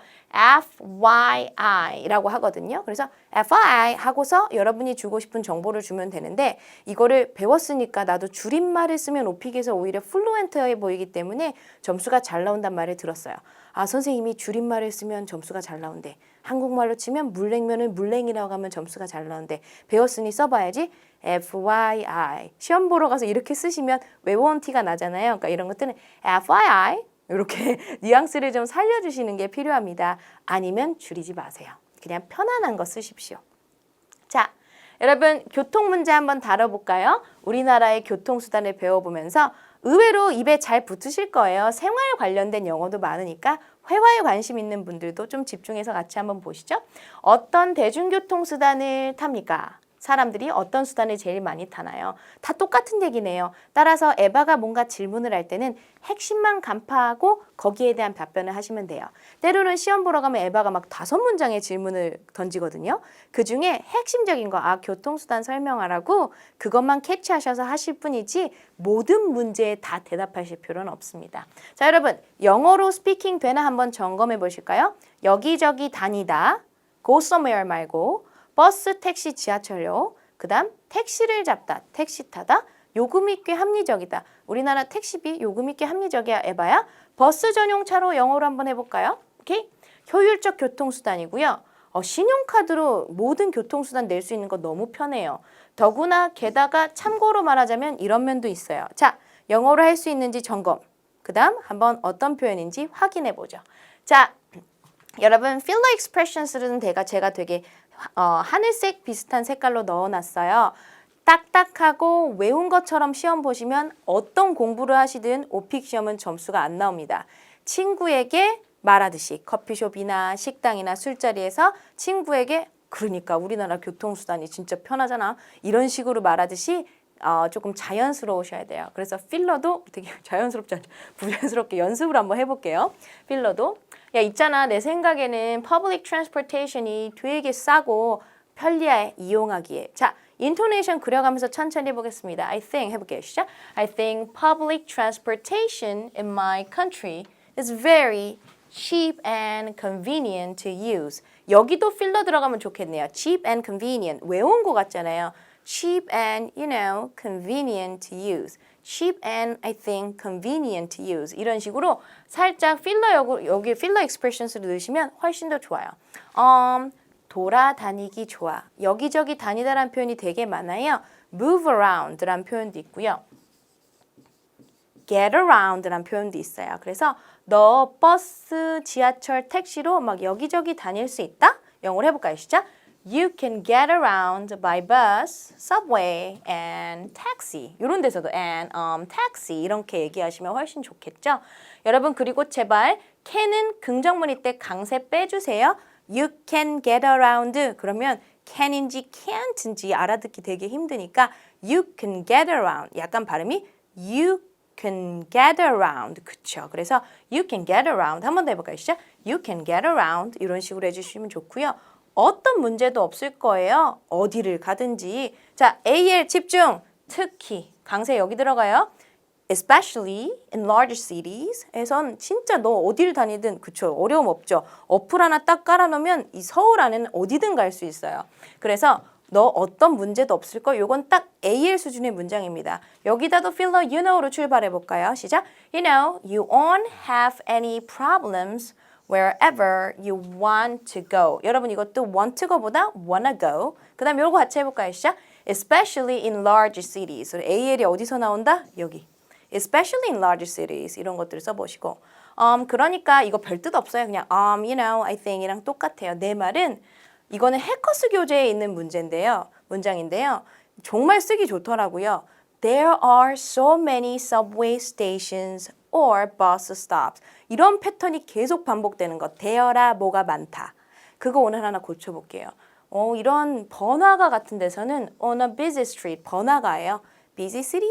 FYI라고 하거든요. 그래서 FYI 하고서 여러분이 주고 싶은 정보를 주면 되는데 이거를 배웠으니까 나도 줄임말을 쓰면 오픽에서 오히려 플루엔트해 보이기 때문에 점수가 잘 나온단 말을 들었어요. 아, 선생님이 줄임말을 쓰면 점수가 잘 나온대. 한국말로 치면 물냉면을 물냉이라고 하면 점수가 잘 나온대. 배웠으니 써봐야지. FYI. 시험 보러 가서 이렇게 쓰시면 외워온 티가 나잖아요. 그러니까 이런 것들은 FYI 이렇게 뉘앙스를 좀 살려주시는 게 필요합니다. 아니면 줄이지 마세요. 그냥 편안한 거 쓰십시오. 자, 여러분 교통 문제 한번 다뤄볼까요? 우리나라의 교통수단을 배워보면서 의외로 입에 잘 붙으실 거예요. 생활 관련된 영어도 많으니까 회화에 관심 있는 분들도 좀 집중해서 같이 한번 보시죠. 어떤 대중교통수단을 탑니까? 사람들이 어떤 수단을 제일 많이 타나요? 다 똑같은 얘기네요. 따라서 에바가 뭔가 질문을 할 때는 핵심만 간파하고 거기에 대한 답변을 하시면 돼요. 때로는 시험 보러 가면 에바가 막 5문장의 질문을 던지거든요. 그중에 핵심적인 거, 교통수단 설명하라고 그것만 캐치하셔서 하실 뿐이지 모든 문제에 다 대답하실 필요는 없습니다. 자, 여러분 영어로 스피킹 되나 한번 점검해 보실까요? 여기저기 다니다, go somewhere 말고 버스, 택시, 지하철요. 그 다음 택시를 잡다, 택시 타다. 요금이 꽤 합리적이다. 우리나라 택시비 요금이 꽤 합리적이야. 에바야. 버스 전용 차로 영어로 한번 해볼까요? 오케이. 효율적 교통수단이고요. 신용카드로 모든 교통수단 낼 수 있는 거 너무 편해요. 더구나 게다가 참고로 말하자면 이런 면도 있어요. 자, 영어로 할 수 있는지 점검. 그 다음 한번 어떤 표현인지 확인해 보죠. 자, 여러분 filler expressions는 제가 되게 하늘색 비슷한 색깔로 넣어놨어요. 딱딱하고 외운 것처럼 시험 보시면 어떤 공부를 하시든 오픽 시험은 점수가 안 나옵니다. 친구에게 말하듯이 커피숍이나 식당이나 술자리에서 친구에게 그러니까 우리나라 교통수단이 진짜 편하잖아. 이런 식으로 말하듯이 조금 자연스러우셔야 돼요. 그래서 필러도 되게 자연스럽지 않죠. 부자연스럽게 연습을 한번 해볼게요. 필러도 야 있잖아 내 생각에는 public transportation이 되게 싸고 편리해 이용하기에. 자 인토네이션 그려가면서 천천히 해보겠습니다. I think 해볼게요. 시작. I think public transportation in my country is very cheap and convenient to use. 여기도 필러 들어가면 좋겠네요. cheap and convenient. 외운 거 같잖아요. cheap and, convenient to use. cheap and, I think, convenient to use. 이런 식으로 살짝 필러 여기 필러 expressions를 넣으시면 훨씬 더 좋아요. 돌아다니기 좋아. 여기저기 다니다라는 표현이 되게 많아요. move around라는 표현도 있고요. get around라는 표현도 있어요. 그래서 너 버스, 지하철, 택시로 막 여기저기 다닐 수 있다? 영어로 해볼까요? 시작. You can get around by bus, subway, and taxi. 이런 데서도 and taxi 이렇게 얘기하시면 훨씬 좋겠죠? 여러분 그리고 제발 can은 긍정문일 때 강세 빼주세요. You can get around 그러면 can인지 can't인지 알아듣기 되게 힘드니까 you can get around 약간 발음이 you can get around 그쵸? 그래서 you can get around 한 번 더 해볼까요? 시작. You can get around 이런 식으로 해주시면 좋고요. 어떤 문제도 없을 거예요. 어디를 가든지. 자, AL 집중. 특히 강세 여기 들어가요. Especially in large cities. 에선 진짜 너 어디를 다니든 그쵸 어려움 없죠. 어플 하나 딱 깔아놓으면 이 서울 안에는 어디든 갈 수 있어요. 그래서 너 어떤 문제도 없을 걸. 요건 딱 AL 수준의 문장입니다. 여기다도 필러 you know로 출발해 볼까요? 시작. You know, you won't have any problems wherever you want to go. 여러분 이것도 want to go보다 wanna go. 그 다음 요거 같이 해볼까요? 시작. Especially in large cities. AL이 어디서 나온다? 여기. Especially in large cities. 이런 것들을 써보시고. 그러니까 이거 별 뜻 없어요. 그냥 you know, I think 이랑 똑같아요. 내 말은 이거는 해커스 교재에 있는 문장인데요. 정말 쓰기 좋더라고요. There are so many subway stations or bus stops. 이런 패턴이 계속 반복되는 것. 되어라 뭐가 많다. 그거 오늘 하나 고쳐볼게요. 이런 번화가 같은 데서는 on a busy street, 번화가예요. busy city?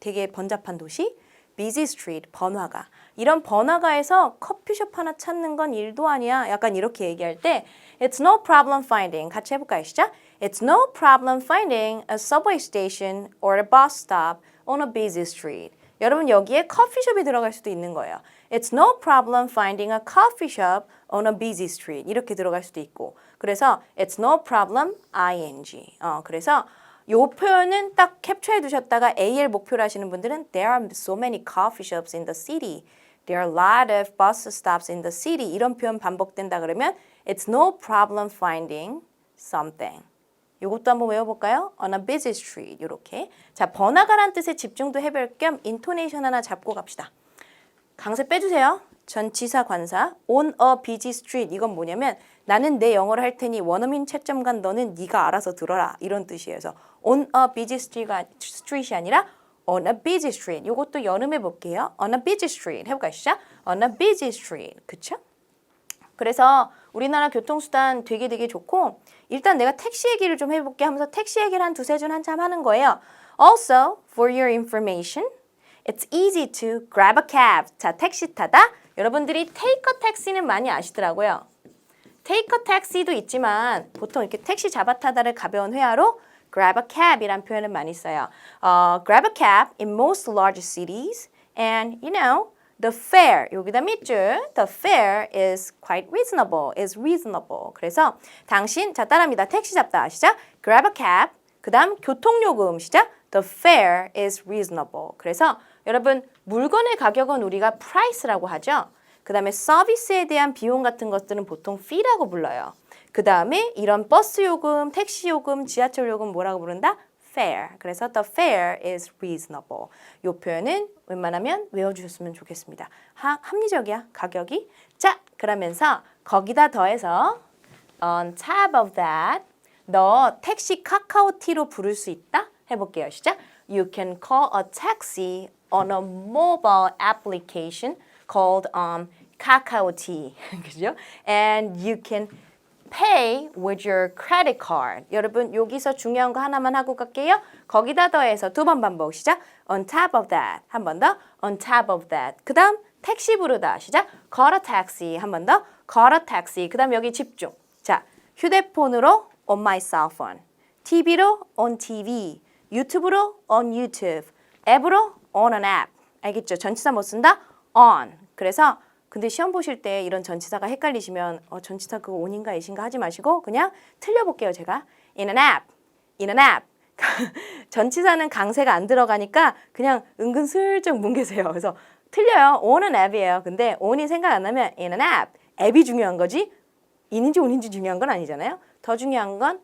되게 번잡한 도시? busy street, 번화가. 이런 번화가에서 커피숍 하나 찾는 건 일도 아니야. 약간 이렇게 얘기할 때 It's no problem finding. 같이 해볼까요? 시작. It's no problem finding a subway station or a bus stop on a busy street. 여러분 여기에 커피숍이 들어갈 수도 있는 거예요. It's no problem finding a coffee shop on a busy street. 이렇게 들어갈 수도 있고. 그래서 It's no problem ing. 그래서 요 표현은 딱 캡처해 두셨다가 AL 목표로 하시는 분들은 There are so many coffee shops in the city. There are a lot of bus stops in the city. 이런 표현 반복된다 그러면 It's no problem finding something. 이것도 한번 외워볼까요? On a busy street. 이렇게. 자, 번화가란 뜻에 집중도 해볼 겸 인토네이션 하나 잡고 갑시다. 강세 빼주세요. 전치사 관사. On a busy street. 이건 뭐냐면 나는 내 영어를 할 테니 원어민 채점관 너는 네가 알아서 들어라. 이런 뜻이에요. 그래서 on a busy street이 아니라 on a busy street. 이것도 여름에 볼게요. On a busy street. 해볼까요? 시작. On a busy street. 그쵸? 그래서 우리나라 교통수단 되게 좋고 일단 내가 택시 얘기를 좀 해볼게 하면서 택시 얘기를 한 두세 줄 한참 하는 거예요. Also, for your information, it's easy to grab a cab. 자, 택시 타다. 여러분들이 take a taxi는 많이 아시더라고요. take a taxi도 있지만 보통 이렇게 택시 잡아 타다를 가벼운 회화로 grab a cab이란 표현을 많이 써요. Grab a cab in most large cities and, you know, the fare, 여기다 밑줄, the fare is quite reasonable, is reasonable. 그래서 당신, 자 따라합니다. 택시 잡다, 시작. Grab a cab, 그 다음 교통요금, 시작. The fare is reasonable. 그래서 여러분 물건의 가격은 우리가 price라고 하죠. 그 다음에 서비스에 대한 비용 같은 것들은 보통 fee라고 불러요. 그 다음에 이런 버스 요금, 택시 요금, 지하철 요금 뭐라고 부른다? fare. 그래서 the fare is reasonable. 이 표현은 웬만하면 외워주셨으면 좋겠습니다. 합리적이야, 가격이. 자, 그러면서 거기다 더해서 on top of that, 너 택시 카카오티로 부를 수 있다? 해볼게요. 시작. You can call a taxi on a mobile application called 카카오티. 그죠? And you can pay with your credit card. 여러분 여기서 중요한 거 하나만 하고 갈게요. 거기다 더해서 두 번 반복. 시작. On top of that. 한 번 더. On top of that. 그 다음 택시 부르다. 시작. Call a taxi. 한 번 더. Call a taxi. 그 다음 여기 집중. 자, 휴대폰으로 on my cell phone. TV로 on TV. 유튜브로 on YouTube. 앱으로 on an app. 알겠죠? 전치사 못 쓴다? on. 그래서 근데 시험 보실 때 이런 전치사가 헷갈리시면 전치사 그거 on인가 it인가 하지 마시고 그냥 틀려볼게요. 제가 in an app, in an app. 전치사는 강세가 안 들어가니까 그냥 은근슬쩍 뭉개세요. 그래서 틀려요. on은 app이에요. 근데 on이 생각 안 나면 in an app. 앱이 중요한 거지 in인지 on인지 중요한 건 아니잖아요. 더 중요한 건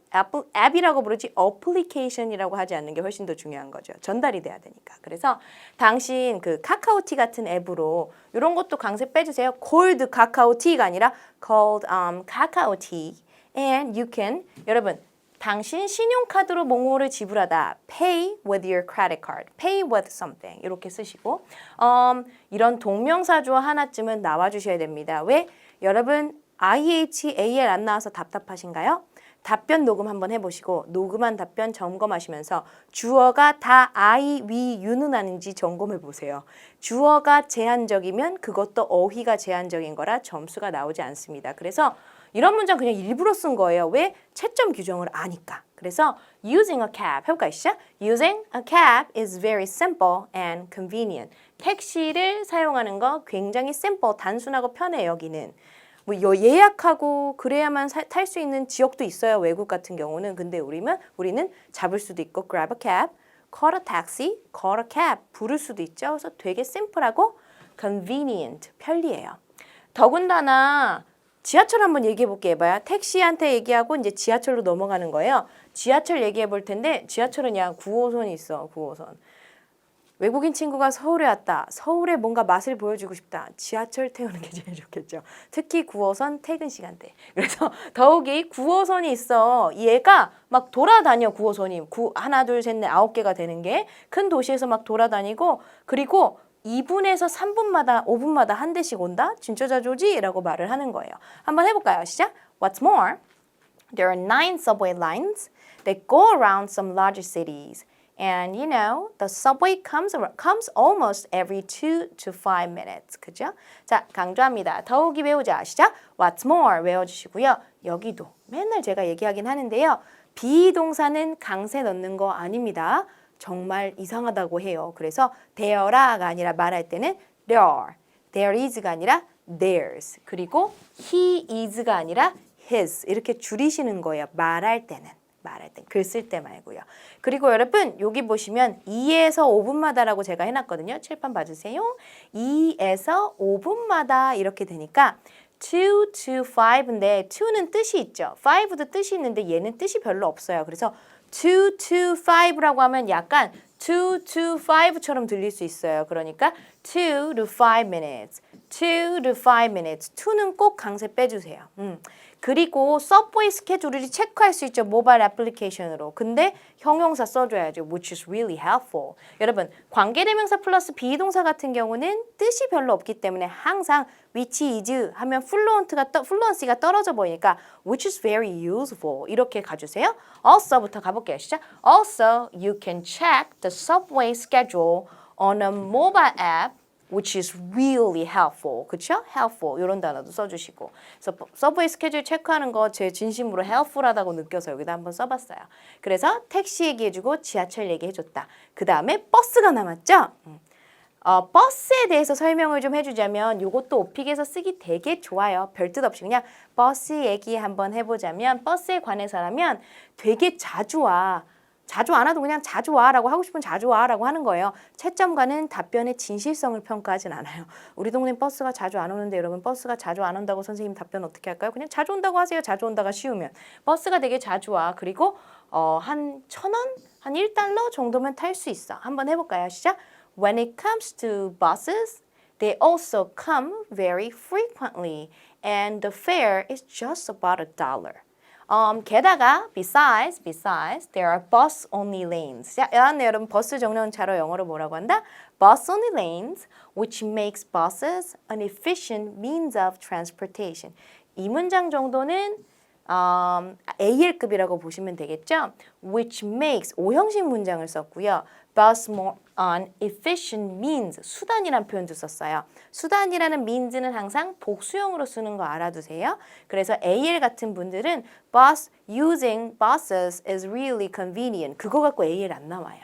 앱이라고 부르지 application이라고 하지 않는 게 훨씬 더 중요한 거죠. 전달이 돼야 되니까. 그래서 당신 그 카카오티 같은 앱으로 이런 것도 강세 빼주세요. called 카카오티가 아니라 called 카카오티. And you can, 여러분 당신 신용카드로 뭐뭐를 지불하다. pay with your credit card. pay with something. 이렇게 쓰시고 이런 동명사주어 하나쯤은 나와주셔야 됩니다. 왜? 여러분 IHAL 안 나와서 답답하신가요? 답변 녹음 한번 해보시고 녹음한 답변 점검하시면서 주어가 다 I, we, you는 아닌지 점검해 보세요. 주어가 제한적이면 그것도 어휘가 제한적인 거라 점수가 나오지 않습니다. 그래서 이런 문장 그냥 일부러 쓴 거예요. 왜? 채점 규정을 아니까. 그래서 using a cab 해볼까요? 시작. Using a cab is very simple and convenient. 택시를 사용하는 거 굉장히 simple, 단순하고 편해 여기는. 뭐 예약하고 그래야만 탈 수 있는 지역도 있어요. 외국 같은 경우는. 근데 우리는 잡을 수도 있고 grab a cab, call a taxi, call a cab 부를 수도 있죠. 그래서 되게 심플하고 convenient, 편리해요. 더군다나 지하철 한번 얘기해 볼게요. 봐요. 택시한테 얘기하고 이제 지하철로 넘어가는 거예요. 지하철 얘기해 볼 텐데 지하철은 야 9호선이 있어. 9호선. 외국인 친구가 서울에 왔다. 서울에 뭔가 맛을 보여주고 싶다. 지하철 태우는 게 제일 좋겠죠. 특히 9호선 퇴근 시간대. 그래서 더욱이 9호선이 있어. 얘가 막 돌아다녀 9호선이. 하나 둘 셋 넷 9개가 되는 게 큰 도시에서 막 돌아다니고 그리고 2분에서 3분마다 5분마다 한 대씩 온다? 진짜 자주 오지? 라고 말을 하는 거예요. 한번 해볼까요? 시작! What's more, there are 9 subway lines that go around some larger cities. And you know, the subway comes almost every 2 to 5 minutes. 그죠? 자, 강조합니다. 더욱이 외우자. 시작! What's more 외워주시고요. 여기도 맨날 제가 얘기하긴 하는데요. 비동사는 강세 넣는 거 아닙니다. 정말 이상하다고 해요. 그래서 there아가 아니라 말할 때는 there is가 아니라 theirs. 그리고 he is가 아니라 his. 이렇게 줄이시는 거예요. 말할 때 글 쓸 때 말고요. 그리고 여러분 여기 보시면 2에서 5분마다라고 제가 해놨거든요. 칠판 봐주세요. 2에서 5분마다 이렇게 되니까 2 to 5인데 2는 뜻이 있죠. 5도 뜻이 있는데 얘는 뜻이 별로 없어요. 그래서 2 to 5라고 하면 약간 2 to 5처럼 들릴 수 있어요. 그러니까 2 to 5 minutes, 2 to 5 minutes. 2는 꼭 강세 빼주세요. 그리고 서브웨이 스케줄을 체크할 수 있죠. 모바일 애플리케이션으로. 근데 형용사 써줘야죠. Which is really helpful. 여러분 관계대명사 플러스 비동사 같은 경우는 뜻이 별로 없기 때문에 항상 which is 하면 플루언시가 떨어져 보이니까 which is very useful. 이렇게 가주세요. also부터 가볼게요. 시작. Also, you can check the subway schedule on a mobile app which is really helpful. 그쵸? helpful. 이런 단어도 써주시고. 그래서 서브웨이 스케줄 체크하는 거 제 진심으로 helpful하다고 느껴서 여기다 한번 써봤어요. 그래서 택시 얘기해주고 지하철 얘기해줬다. 그 다음에 버스가 남았죠? 버스에 대해서 설명을 좀 해주자면 이것도 오픽에서 쓰기 되게 좋아요. 별 뜻 없이 그냥 버스 얘기 한번 해보자면 버스에 관해서라면 되게 자주 와. 자주 안 와도 그냥 자주 와라고 하고 싶으면 자주 와라고 하는 거예요. 채점과는 답변의 진실성을 평가하진 않아요. 우리 동네 버스가 자주 안 오는데 여러분 버스가 자주 안 온다고 선생님 답변 어떻게 할까요? 그냥 자주 온다고 하세요. 자주 온다가 쉬우면. 버스가 되게 자주 와. 그리고 한 1,000원? 한 1달러 정도면 탈 수 있어. 한번 해볼까요? 시작. When it comes to buses, they also come very frequently and the fare is just about $1. 게다가 besides, there are bus-only lanes. 자, 여러분 버스 정류장차로 영어로 뭐라고 한다? Bus-only lanes, which makes buses an efficient means of transportation. 이 문장 정도는 AL급이라고 보시면 되겠죠? Which makes 오형식 문장을 썼고요. Bus more on efficient means 수단이란 표현도 썼어요. 수단이라는 means는 항상 복수형으로 쓰는 거 알아두세요. 그래서 AL 같은 분들은 bus using buses is really convenient. 그거 갖고 AL 안 나와요.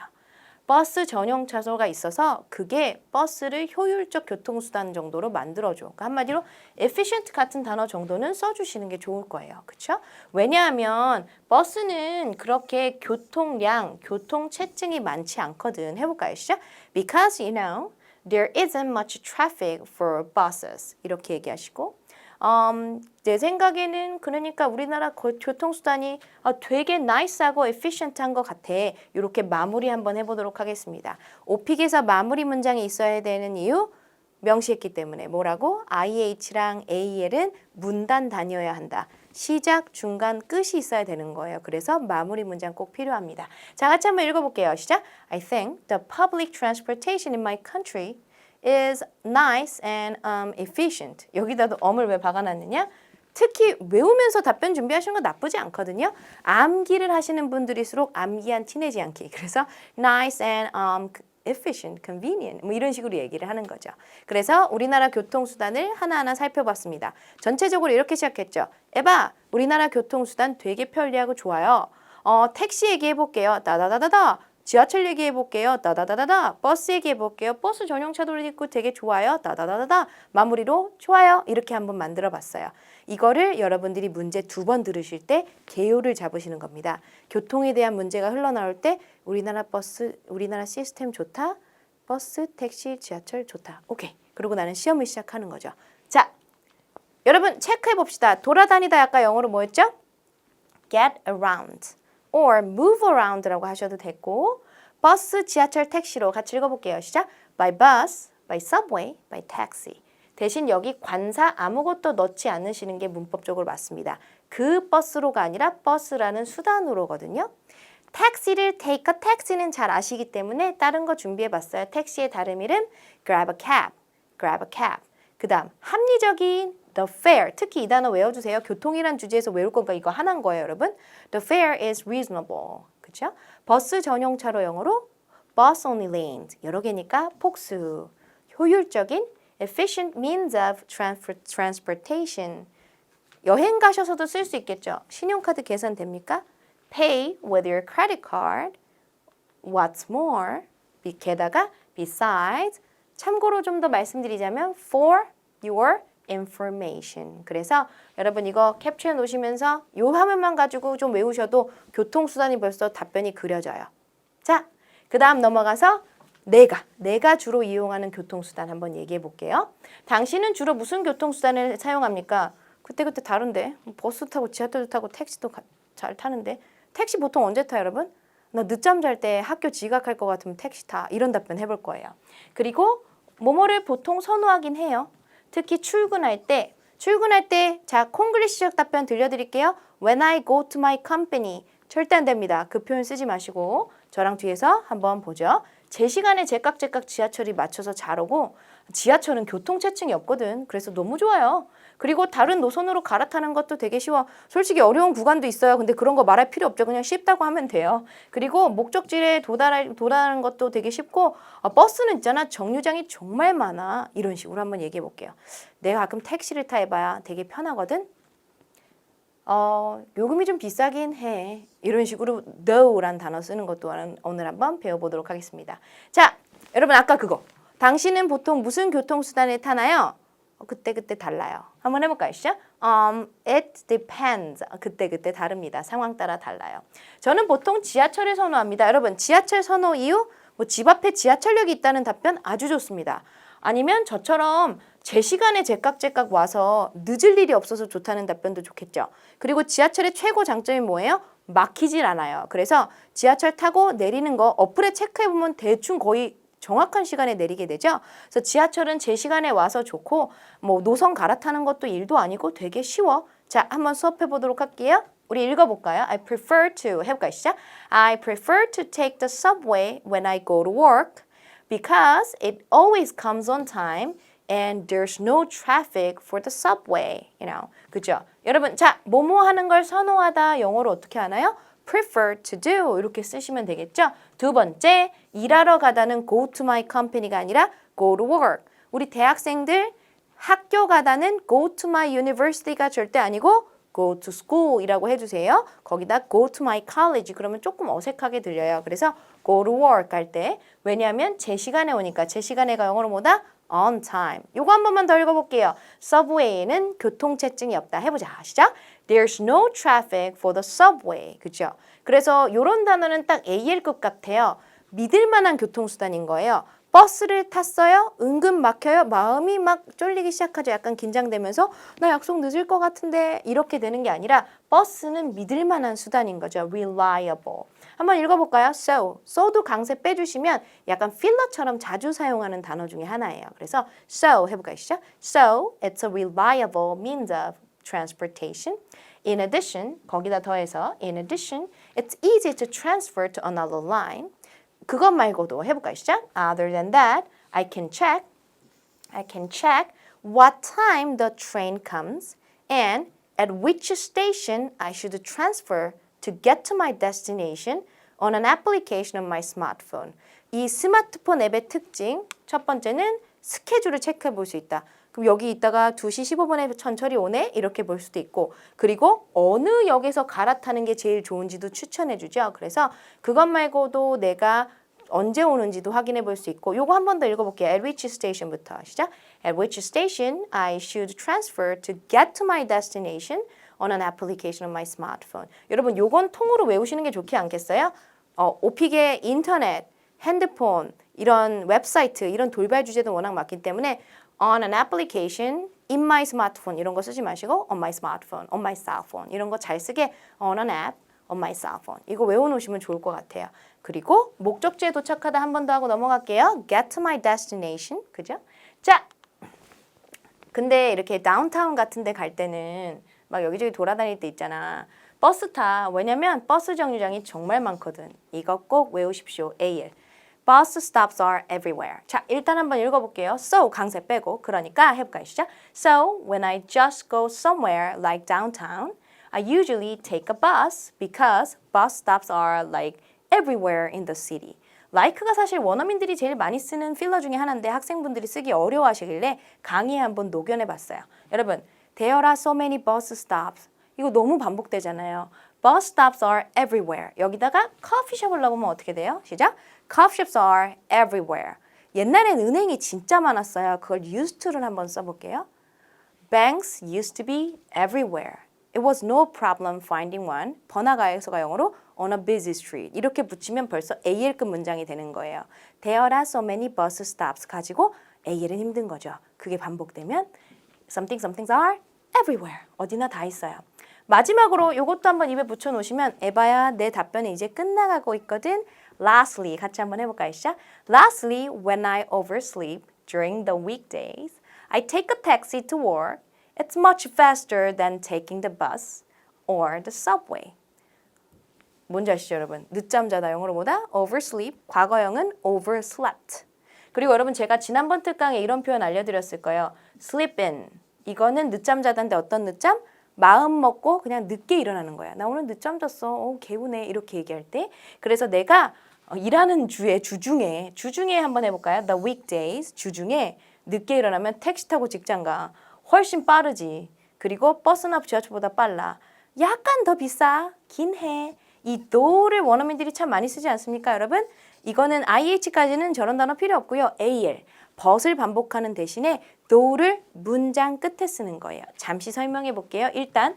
버스 전용 차소가 있어서 그게 버스를 효율적 교통수단 정도로 만들어줘. 그러니까 한마디로 efficient 같은 단어 정도는 써주시는 게 좋을 거예요. 그렇죠? 왜냐하면 버스는 그렇게 교통량, 교통체증이 많지 않거든. 해볼까요? 시작. Because, you know, there isn't much traffic for buses. 이렇게 얘기하시고 내 생각에는 그러니까 우리나라 교통수단이 되게 나이스하고 efficient한 것 같아. 이렇게 마무리 한번 해보도록 하겠습니다. 오픽에서 마무리 문장이 있어야 되는 이유 명시했기 때문에 뭐라고? IH랑 AL은 문단 단위여야 한다. 시작, 중간, 끝이 있어야 되는 거예요. 그래서 마무리 문장 꼭 필요합니다. 자, 같이 한번 읽어볼게요. 시작. I think the public transportation in my country is nice and efficient. 여기다도 을 왜 박아놨느냐? 특히 외우면서 답변 준비하시는 거 나쁘지 않거든요. 암기를 하시는 분들일수록 암기한 티내지 않기. 그래서 nice and efficient, convenient 뭐 이런 식으로 얘기를 하는 거죠. 그래서 우리나라 교통수단을 하나하나 살펴봤습니다. 전체적으로 이렇게 시작했죠. 에바, 우리나라 교통수단 되게 편리하고 좋아요. 택시 얘기해 볼게요. 따다다다다. 지하철 얘기해 볼게요. 따다다다다. 버스 얘기해 볼게요. 버스 전용차도 있고 되게 좋아요. 따다다다다. 마무리로 좋아요. 이렇게 한번 만들어 봤어요. 이거를 여러분들이 문제 2번 들으실 때 개요를 잡으시는 겁니다. 교통에 대한 문제가 흘러나올 때 우리나라 버스, 우리나라 시스템 좋다. 버스, 택시, 지하철 좋다. 오케이. 그리고 나는 시험을 시작하는 거죠. 자, 여러분 체크해 봅시다. 돌아다니다 아까 영어로 뭐였죠? get around or move around라고 하셔도 되고 버스, 지하철, 택시로 같이 읽어볼게요. 시작. by bus, by subway, by taxi. 대신 여기 관사 아무것도 넣지 않으시는 게 문법적으로 맞습니다. 그 버스로가 아니라 버스라는 수단으로거든요. 택시를 take a taxi는 잘 아시기 때문에 다른 거 준비해봤어요. 택시의 다른 이름 grab a cab, grab a cab. 그 다음 합리적인 the fare, 특히 이 단어 외워주세요. 교통이란 주제에서 외울 거니까 이거 하나인 거예요, 여러분. The fare is reasonable. 그렇죠? 버스 전용차로 영어로 bus only lanes. 여러 개니까 폭수. 효율적인 efficient means of transportation. 여행 가셔서도 쓸 수 있겠죠. 신용카드 계산 됩니까? Pay with your credit card. What's more? 게다가 besides. 참고로 좀 더 말씀드리자면 for your information. 그래서 여러분 이거 캡처해 놓으시면서 이 화면만 가지고 좀 외우셔도 교통수단이 벌써 답변이 그려져요. 자, 그 다음 넘어가서 내가 주로 이용하는 교통수단 한번 얘기해 볼게요. 당신은 주로 무슨 교통수단을 사용합니까? 그때그때 다른데 버스 타고 지하철 타고 택시도 잘 타는데 택시 보통 언제 타요, 여러분? 나 늦잠 잘 때 학교 지각할 것 같으면 택시 타. 이런 답변 해볼 거예요. 그리고 뭐뭐를 보통 선호하긴 해요. 특히 출근할 때 자, 콩글리시적 답변 들려드릴게요. When I go to my company. 절대 안 됩니다. 그 표현 쓰지 마시고 저랑 뒤에서 한번 보죠. 제 시간에 제깍제깍 지하철이 맞춰서 잘 오고 지하철은 교통체증이 없거든. 그래서 너무 좋아요. 그리고 다른 노선으로 갈아타는 것도 되게 쉬워. 솔직히 어려운 구간도 있어요. 근데 그런 거 말할 필요 없죠. 그냥 쉽다고 하면 돼요. 그리고 목적지에 도달하는 것도 되게 쉽고 버스는 있잖아. 정류장이 정말 많아. 이런 식으로 한번 얘기해 볼게요. 내가 가끔 택시를 타봐야 되게 편하거든. 요금이 좀 비싸긴 해. 이런 식으로 though라는 단어 쓰는 것도 오늘 한번 배워보도록 하겠습니다. 자, 여러분 아까 그거. 당신은 보통 무슨 교통수단을 타나요? 그때 달라요. 한번 해볼까요? 시작. It depends. 그때 다릅니다. 상황 따라 달라요. 저는 보통 지하철을 선호합니다. 여러분 지하철 선호 이유? 뭐 집 앞에 지하철역이 있다는 답변 아주 좋습니다. 아니면 저처럼 제 시간에 제깍제깍 와서 늦을 일이 없어서 좋다는 답변도 좋겠죠. 그리고 지하철의 최고 장점이 뭐예요? 막히질 않아요. 그래서 지하철 타고 내리는 거 어플에 체크해보면 대충 거의 정확한 시간에 내리게 되죠. 그래서 지하철은 제 시간에 와서 좋고 뭐 노선 갈아타는 것도 일도 아니고 되게 쉬워. 자, 한번 수업해 보도록 할게요. 우리 읽어볼까요? I prefer to 해볼까요? 시작. I prefer to take the subway when I go to work because it always comes on time and there's no traffic for the subway. You know, 그죠? 여러분, 자, 뭐뭐 하는 걸 선호하다 영어로 어떻게 하나요? prefer to do 이렇게 쓰시면 되겠죠. 두 번째, 일하러 가다는 go to my company가 아니라 go to work. 우리 대학생들 학교 가다는 go to my university가 절대 아니고 go to school이라고 해주세요. 거기다 go to my college 그러면 조금 어색하게 들려요. 그래서 go to work 할 때 왜냐하면 제 시간에 오니까 제 시간에가 영어로 뭐다? on time. 요거 한 번만 더 읽어볼게요. subway에는 교통체증이 없다. 해보자. 시작. There's no traffic for the subway. 그죠? 그래서 요런 단어는 딱 AL급 같아요. 믿을 만한 교통수단인 거예요. 버스를 탔어요? 은근 막혀요? 마음이 막 쫄리기 시작하죠. 약간 긴장되면서 나 약속 늦을 것 같은데 이렇게 되는 게 아니라 버스는 믿을 만한 수단인 거죠. reliable. 한번 읽어볼까요? so도 강세 빼주시면 약간 필러처럼 자주 사용하는 단어 중에 하나예요. 그래서 so 해볼까요? 시작. So it's a reliable means of transportation. In addition, 거기다 더해서 in addition, it's easy to transfer to another line. 그것 말고도 해볼까요? 시작. Other than that, I can check what time the train comes and at which station I should transfer to get to my destination on an application on my smartphone. 이 스마트폰 앱의 특징, 첫 번째는 스케줄을 체크해 볼 수 있다. 그럼 여기 있다가 2시 15분에 천천히 오네? 이렇게 볼 수도 있고 그리고 어느 역에서 갈아타는 게 제일 좋은지도 추천해 주죠. 그래서 그것 말고도 내가 언제 오는지도 확인해 볼 수 있고 요거 한 번 더 읽어볼게요. At which station부터 시작. At which station I should transfer to get to my destination on an application on my smartphone. 여러분 요건 통으로 외우시는 게 좋지 않겠어요? 오픽의 인터넷, 핸드폰, 이런 웹사이트, 이런 돌발 주제도 워낙 많기 때문에 on an application, in my smartphone 이런 거 쓰지 마시고 on my smartphone, on my cell phone 이런 거 잘 쓰게 on an app, on my cell phone 이거 외워놓으시면 좋을 것 같아요. 그리고 목적지에 도착하다 한 번 더 하고 넘어갈게요. Get to my destination, 그죠? 자, 근데 이렇게 다운타운 같은 데 갈 때는 막 여기저기 돌아다닐 때 있잖아. 버스 타. 왜냐면 버스 정류장이 정말 많거든. 이거 꼭 외우십시오. AL. Bus stops are everywhere. 자, 일단 한번 읽어볼게요. So, 강세 빼고. 그러니까 해볼까요? 시작. So, when I just go somewhere like downtown, I usually take a bus because bus stops are like everywhere in the city. like가 사실 원어민들이 제일 많이 쓰는 필러 중에 하나인데 학생분들이 쓰기 어려워하시길래 강의에 한번 녹여내봤어요. 여러분, there are so many bus stops. 이거 너무 반복되잖아요. Bus stops are everywhere. 여기다가 커피숍을 넣으면 어떻게 돼요? 시작. Coffeeshops are everywhere. 옛날엔 은행이 진짜 많았어요. 그걸 used to를 한번 써볼게요. Banks used to be everywhere. It was no problem finding one. 번화가에서가 영어로 on a busy street. 이렇게 붙이면 벌써 AL급 문장이 되는 거예요. There are so many bus stops 가지고 AL은 힘든 거죠. 그게 반복되면 something's are everywhere. 어디나 다 있어요. 마지막으로 이것도 한번 입에 붙여놓으시면 에바야 내 답변이 이제 끝나가고 있거든. Lastly 같이 한번 해볼까요? 시작. Lastly, when I oversleep during the weekdays, I take a taxi to work. It's much faster than taking the bus or the subway. 뭔지 아시죠, 여러분? 늦잠 자다 영어로 뭐다? oversleep. 과거형은 overslept. 그리고 여러분 제가 지난번 특강에 이런 표현 알려드렸을 거예요. sleep in. 이거는 늦잠 자다인데 어떤 늦잠? 마음 먹고 그냥 늦게 일어나는 거야. 나 오늘 늦잠 잤어. 개운해. 이렇게 얘기할 때. 그래서 내가 일하는 주중에 한번 해볼까요? The weekdays, 주중에 늦게 일어나면 택시 타고 직장 가. 훨씬 빠르지. 그리고 버스나 지하철보다 빨라. 약간 더 비싸. 긴 해. 이 though를 원어민들이 참 많이 쓰지 않습니까, 여러분? 이거는 IH까지는 저런 단어 필요 없고요. AL, but을 반복하는 대신에 though를 문장 끝에 쓰는 거예요. 잠시 설명해 볼게요. 일단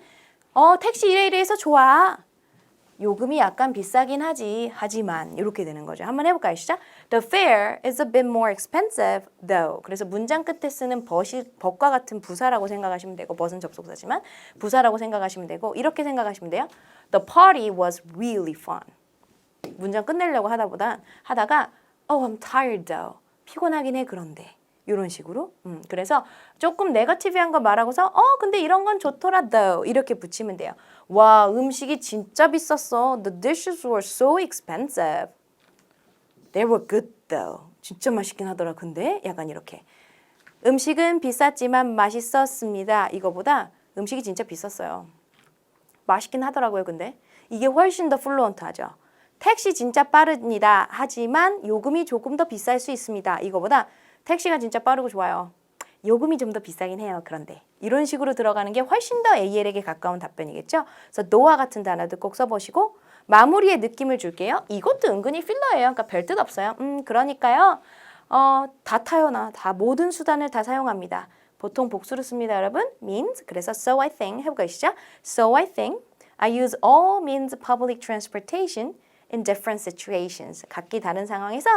택시 이래 해서 좋아. 요금이 약간 비싸긴 하지만 이렇게 되는 거죠. 한번 해볼까요? 시작. The fare is a bit more expensive though. 그래서 문장 끝에 쓰는 but과 같은 부사라고 생각하시면 되고 but은 접속사지만 부사라고 생각하시면 되고 이렇게 생각하시면 돼요. The party was really fun. 문장 끝내려고 하다가 Oh, I'm tired though. 피곤하긴 해 그런데. 이런 식으로. 그래서 조금 네거티브한 거 말하고서 근데 이런 건 좋더라 though 이렇게 붙이면 돼요. 와, 음식이 진짜 비쌌어. The dishes were so expensive. They were good though. 진짜 맛있긴 하더라. 근데 약간 이렇게. 음식은 비쌌지만 맛있었습니다. 이거보다 음식이 진짜 비쌌어요. 맛있긴 하더라고요. 근데 이게 훨씬 더 플루언트하죠. 택시 진짜 빠릅니다. 하지만 요금이 조금 더 비쌀 수 있습니다. 이거보다 택시가 진짜 빠르고 좋아요. 요금이 좀 더 비싸긴 해요. 그런데 이런 식으로 들어가는 게 훨씬 더 AL에게 가까운 답변이겠죠. 그래서 노와 같은 단어도 꼭 써보시고 마무리에 느낌을 줄게요. 이것도 은근히 필러예요. 그러니까 별뜻 없어요. 그러니까요. 다 타요. 다 모든 수단을 다 사용합니다. 보통 복수를 씁니다, 여러분. means. 그래서 so I think 해볼까요? 시작. So I think I use all means of public transportation in different situations. 각기 다른 상황에서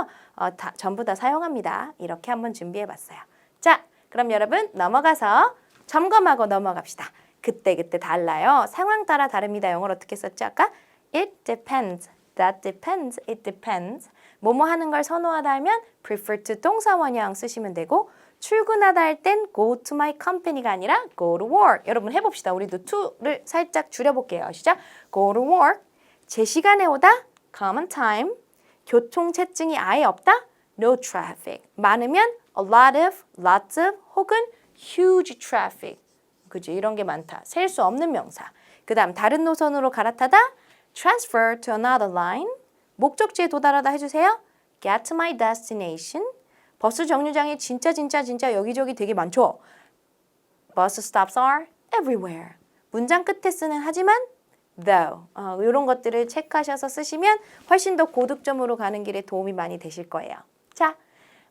전부 다 사용합니다. 이렇게 한번 준비해봤어요. 자, 그럼 여러분 넘어가서 점검하고 넘어갑시다. 그때 달라요. 상황 따라 다릅니다. 영어로 어떻게 썼죠? 아까 It depends. That depends. It depends. 뭐뭐 하는 걸 선호하다 하면 prefer to 동사 원형 쓰시면 되고 출근하다 할 땐 go to my company가 아니라 go to work. 여러분 해봅시다. 우리도 to를 살짝 줄여볼게요. 시작. go to work. 제 시간에 오다 come on time. 교통체증이 아예 없다. no traffic. 많으면 a lot of, lots of 혹은 huge traffic. 그죠? 이런 게 많다. 셀 수 없는 명사. 그 다음 다른 노선으로 갈아타다 transfer to another line. 목적지에 도달하다 해주세요. get to my destination. 버스 정류장이 진짜 여기저기 되게 많죠. Bus stops are everywhere. 문장 끝에 쓰는 하지만 though 이런 것들을 체크하셔서 쓰시면 훨씬 더 고득점으로 가는 길에 도움이 많이 되실 거예요. 자,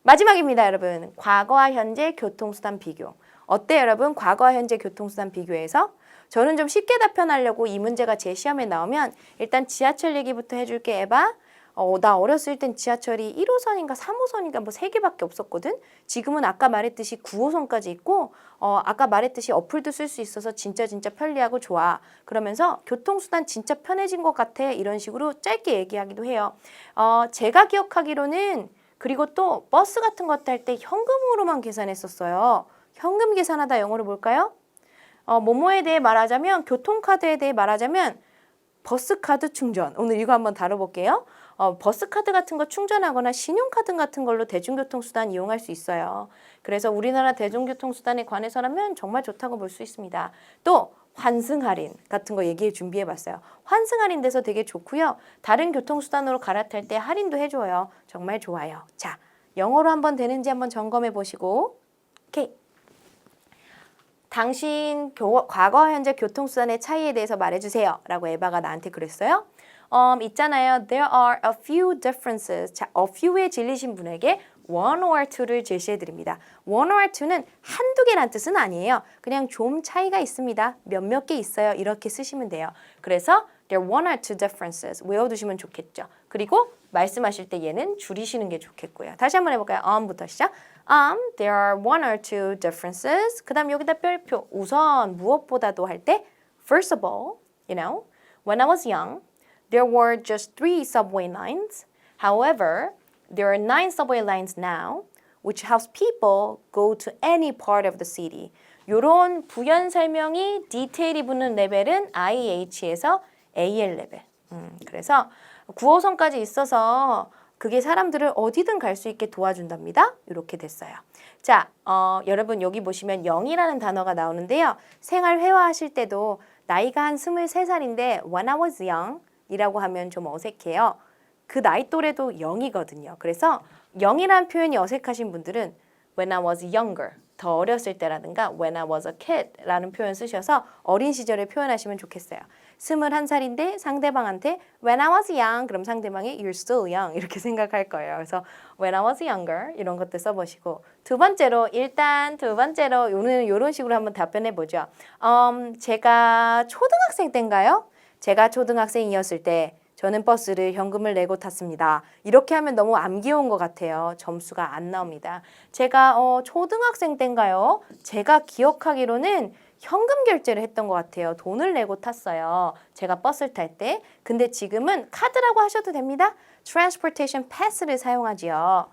마지막입니다, 여러분. 과거와 현재 교통수단 비교. 어때요, 여러분? 과거와 현재 교통수단 비교해서 저는 좀 쉽게 답변하려고 이 문제가 제 시험에 나오면 일단 지하철 얘기부터 해줄게, 에바. 나 어렸을 땐 지하철이 1호선인가 3호선인가 뭐 3개밖에 없었거든. 지금은 아까 말했듯이 9호선까지 있고 아까 말했듯이 어플도 쓸 수 있어서 진짜 편리하고 좋아. 그러면서 교통수단 진짜 편해진 것 같아. 이런 식으로 짧게 얘기하기도 해요. 제가 기억하기로는 그리고 또 버스 같은 것도 할 때 현금으로만 계산했었어요. 현금 계산하다 영어로 뭘까요? 뭐뭐에 대해 말하자면 교통카드에 대해 말하자면 버스카드 충전. 오늘 이거 한번 다뤄볼게요. 버스카드 같은 거 충전하거나 신용카드 같은 걸로 대중교통수단 이용할 수 있어요. 그래서 우리나라 대중교통수단에 관해서라면 정말 좋다고 볼 수 있습니다. 또 환승 할인 같은 거 얘기해 준비해봤어요. 환승 할인 돼서 되게 좋고요. 다른 교통수단으로 갈아탈 때 할인도 해줘요. 정말 좋아요. 자, 영어로 한번 되는지 한번 점검해 보시고 오케이. 당신 과거 현재 교통수단의 차이에 대해서 말해주세요 라고 에바가 나한테 그랬어요. 있잖아요. There are a few differences. 자, a few에 질리신 분에게 one or two를 제시해 드립니다. one or two는 한두 개란 뜻은 아니에요. 그냥 좀 차이가 있습니다. 몇몇 개 있어요. 이렇게 쓰시면 돼요. 그래서 there are one or two differences 외워두시면 좋겠죠. 그리고 말씀하실 때 얘는 줄이시는 게 좋겠고요. 다시 한번 해볼까요? 부터 시작. There are one or two differences. 그 다음 여기다 별표. 우선 무엇보다도 할 때 first of all, when I was young, there were just 3 subway lines. However, there are 9 subway lines now, which helps people go to any part of the city. 요런 부연 설명이 디테일이 붙는 레벨은 IH에서 AL 레벨. 그래서 9호선까지 있어서 그게 사람들을 어디든 갈 수 있게 도와준답니다. 이렇게 됐어요. 자, 여러분 여기 보시면 0이라는 단어가 나오는데요. 생활 회화하실 때도 나이가 한 23살인데 when I was young 이라고 하면 좀 어색해요. 그 나이 또래도 0이거든요. 그래서 0이라는 표현이 어색하신 분들은 when I was younger, 더 어렸을 때라든가 when I was a kid 라는 표현 쓰셔서 어린 시절을 표현하시면 좋겠어요. 21살인데 상대방한테 when I was young 그럼 상대방이 you're still young 이렇게 생각할 거예요. 그래서 when I was younger 이런 것들 써보시고 두 번째로 오늘 이런 식으로 한번 답변해 보죠. 제가 초등학생 때인가요? 제가 초등학생이었을 때 저는 버스를 현금을 내고 탔습니다. 이렇게 하면 너무 암기온 것 같아요. 점수가 안 나옵니다. 제가 초등학생 때인가요? 제가 기억하기로는 현금 결제를 했던 것 같아요. 돈을 내고 탔어요. 제가 버스를 탈 때. 근데 지금은 카드라고 하셔도 됩니다. Transportation Pass를 사용하지요.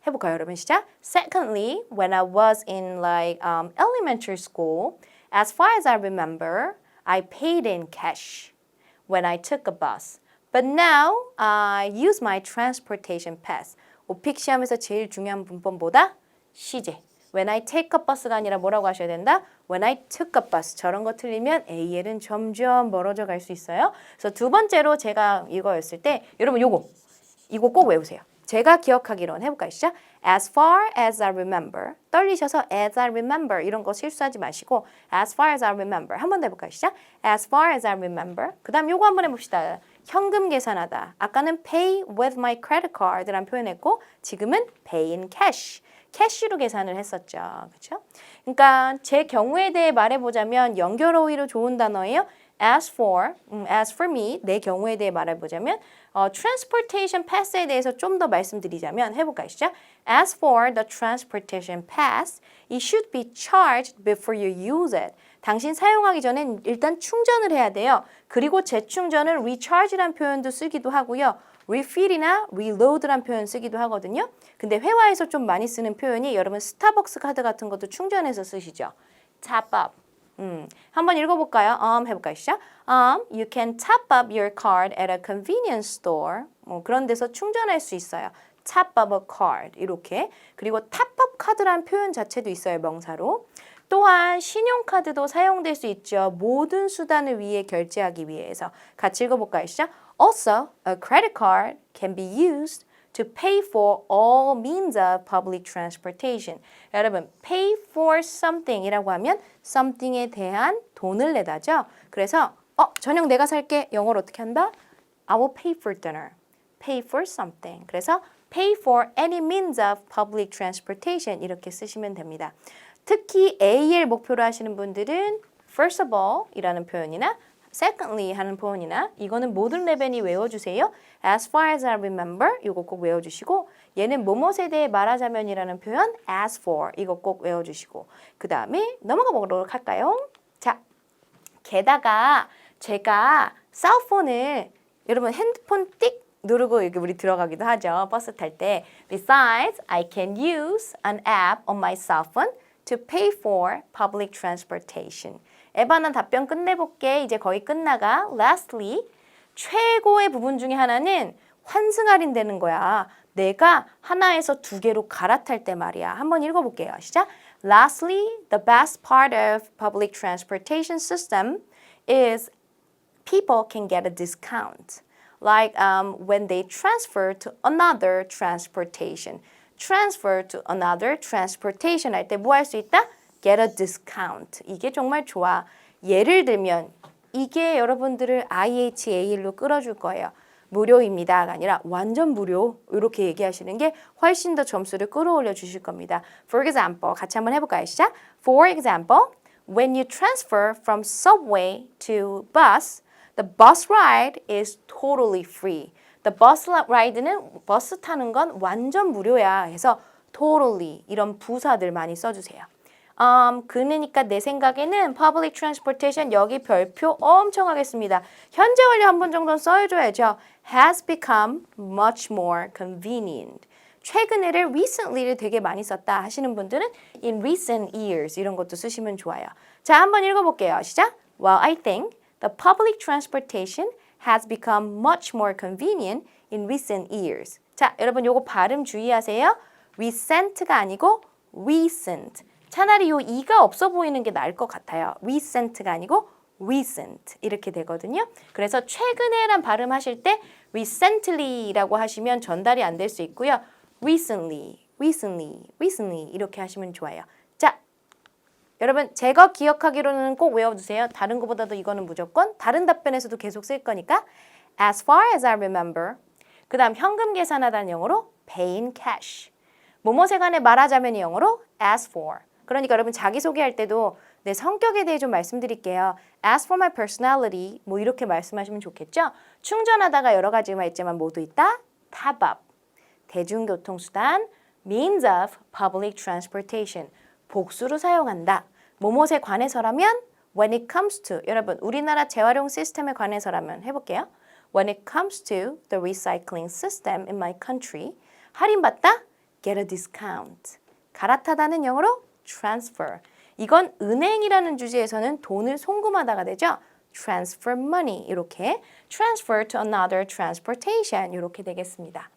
해볼까요, 여러분? 시작. Secondly, when I was in elementary school, as far as I remember, I paid in cash when I took a bus. But now I use my transportation pass. 오픽 시험에서 제일 중요한 문법보다 시제. When I take a bus가 아니라 뭐라고 하셔야 된다? When I took a bus. 저런 거 틀리면 AL은 점점 멀어져 갈 수 있어요. 그래서 두 번째로 제가 이거였을 때 여러분 이거 꼭 외우세요. 제가 기억하기로는 해볼까요? 시작. As far as I remember. 떨리셔서 as I remember 이런 거 실수하지 마시고 as far as I remember. 한 번 더 해볼까요? 시작. As far as I remember. 그 다음 요거 한번 해봅시다. 현금 계산하다. 아까는 pay with my credit card라는 표현했고 지금은 pay in cash. 캐시로 계산을 했었죠. 그렇죠? 그러니까 제 경우에 대해 말해보자면 연결어휘로 좋은 단어예요. As for me, 내 경우에 대해 말해보자면 transportation pass에 대해서 좀 더 말씀드리자면 해볼까요? 시작. As for the transportation pass, it should be charged before you use it. 당신 사용하기 전에 일단 충전을 해야 돼요. 그리고 재충전을 recharge라는 표현도 쓰기도 하고요. refill이나 reload라는 표현 쓰기도 하거든요. 근데 회화에서 좀 많이 쓰는 표현이 여러분 스타벅스 카드 같은 것도 충전해서 쓰시죠. top up. 한번 읽어볼까요? 해볼까요? 시작. You can top up your card at a convenience store. 그런 데서 충전할 수 있어요. top up a card 이렇게. 그리고 top up 카드라는 표현 자체도 있어요. 명사로. 또한 신용카드도 사용될 수 있죠. 모든 수단을 위해 결제하기 위해서. 같이 읽어볼까요? 시작. Also, a credit card can be used to pay for all means of public transportation. 여러분, pay for something이라고 하면 something에 대한 돈을 내다죠. 그래서 저녁 내가 살게. 영어로 어떻게 한다? I will pay for dinner. Pay for something. 그래서 pay for any means of public transportation 이렇게 쓰시면 됩니다. 특히 AL 목표로 하시는 분들은 first of all 이라는 표현이나 secondly 하는 표현이나 이거는 모든 레벨이 외워주세요. As far as I remember 이거 꼭 외워주시고 얘는 뭐뭐에 대해 말하자면이라는 표현 as for 이거 꼭 외워주시고 그 다음에 넘어가 보도록 할까요? 자, 게다가 제가 셀폰을 여러분 핸드폰 띡 누르고 여기 우리 들어가기도 하죠. 버스 탈 때. Besides, I can use an app on my cell phone to pay for public transportation. 에바는 답변 끝내볼게. 이제 거의 끝나가. Lastly, 최고의 부분 중에 하나는 환승 할인되는 거야. 내가 하나에서 두 개로 갈아탈 때 말이야. 한번 읽어볼게요. 시작. Lastly, the best part of public transportation system is people can get a discount. Like when they transfer to another transportation. Transfer to another transportation 할 때 뭐 할 수 있다? Get a discount. 이게 정말 좋아. 예를 들면 이게 여러분들을 IHAL로 끌어줄 거예요. 무료입니다가 아니라 완전 무료 이렇게 얘기하시는 게 훨씬 더 점수를 끌어올려 주실 겁니다. For example, 같이 한번 해볼까요? 시작. For example, when you transfer from subway to bus, the bus ride is totally free. The bus ride는 버스 타는 건 완전 무료야. 해서 totally 이런 부사들 많이 써주세요. 그러니까 내 생각에는 public transportation 여기 별표 엄청 하겠습니다. 현재 완료 한 번 정도는 써줘야죠. has become much more convenient. 최근에를 recently를 되게 많이 썼다 하시는 분들은 in recent years 이런 것도 쓰시면 좋아요. 자, 한번 읽어볼게요. 시작. Well, I think the public transportation has become much more convenient in recent years. 자, 여러분 요거 발음 주의하세요. recent가 아니고 recent. 차라리 요 e가 없어 보이는 게 나을 것 같아요. recent가 아니고 recent 이렇게 되거든요. 그래서 최근에란 발음하실 때 recently라고 하시면 전달이 안 될 수 있고요. recently 이렇게 하시면 좋아요. 자, 여러분 제가 기억하기로는 꼭 외워두세요. 다른 것보다도 이거는 무조건 다른 답변에서도 계속 쓸 거니까 as far as I remember 그 다음 현금 계산하다는 영어로 pay in cash 뭐뭐에 관해 말하자면 영어로 as for 그러니까 여러분 자기소개할 때도 내 성격에 대해 좀 말씀드릴게요. As for my personality 뭐 이렇게 말씀하시면 좋겠죠. 충전하다가 여러 가지가 있지만 모두 있다. 탑업, 대중교통수단, means of public transportation 복수로 사용한다. 뭐뭐에 관해서라면 when it comes to 여러분 우리나라 재활용 시스템에 관해서라면 해볼게요. When it comes to the recycling system in my country 할인받다 get a discount 갈아타다는 영어로 transfer 이건 은행이라는 주제에서는 돈을 송금하다가 되죠. transfer money 이렇게 transfer to another transportation 이렇게 되겠습니다.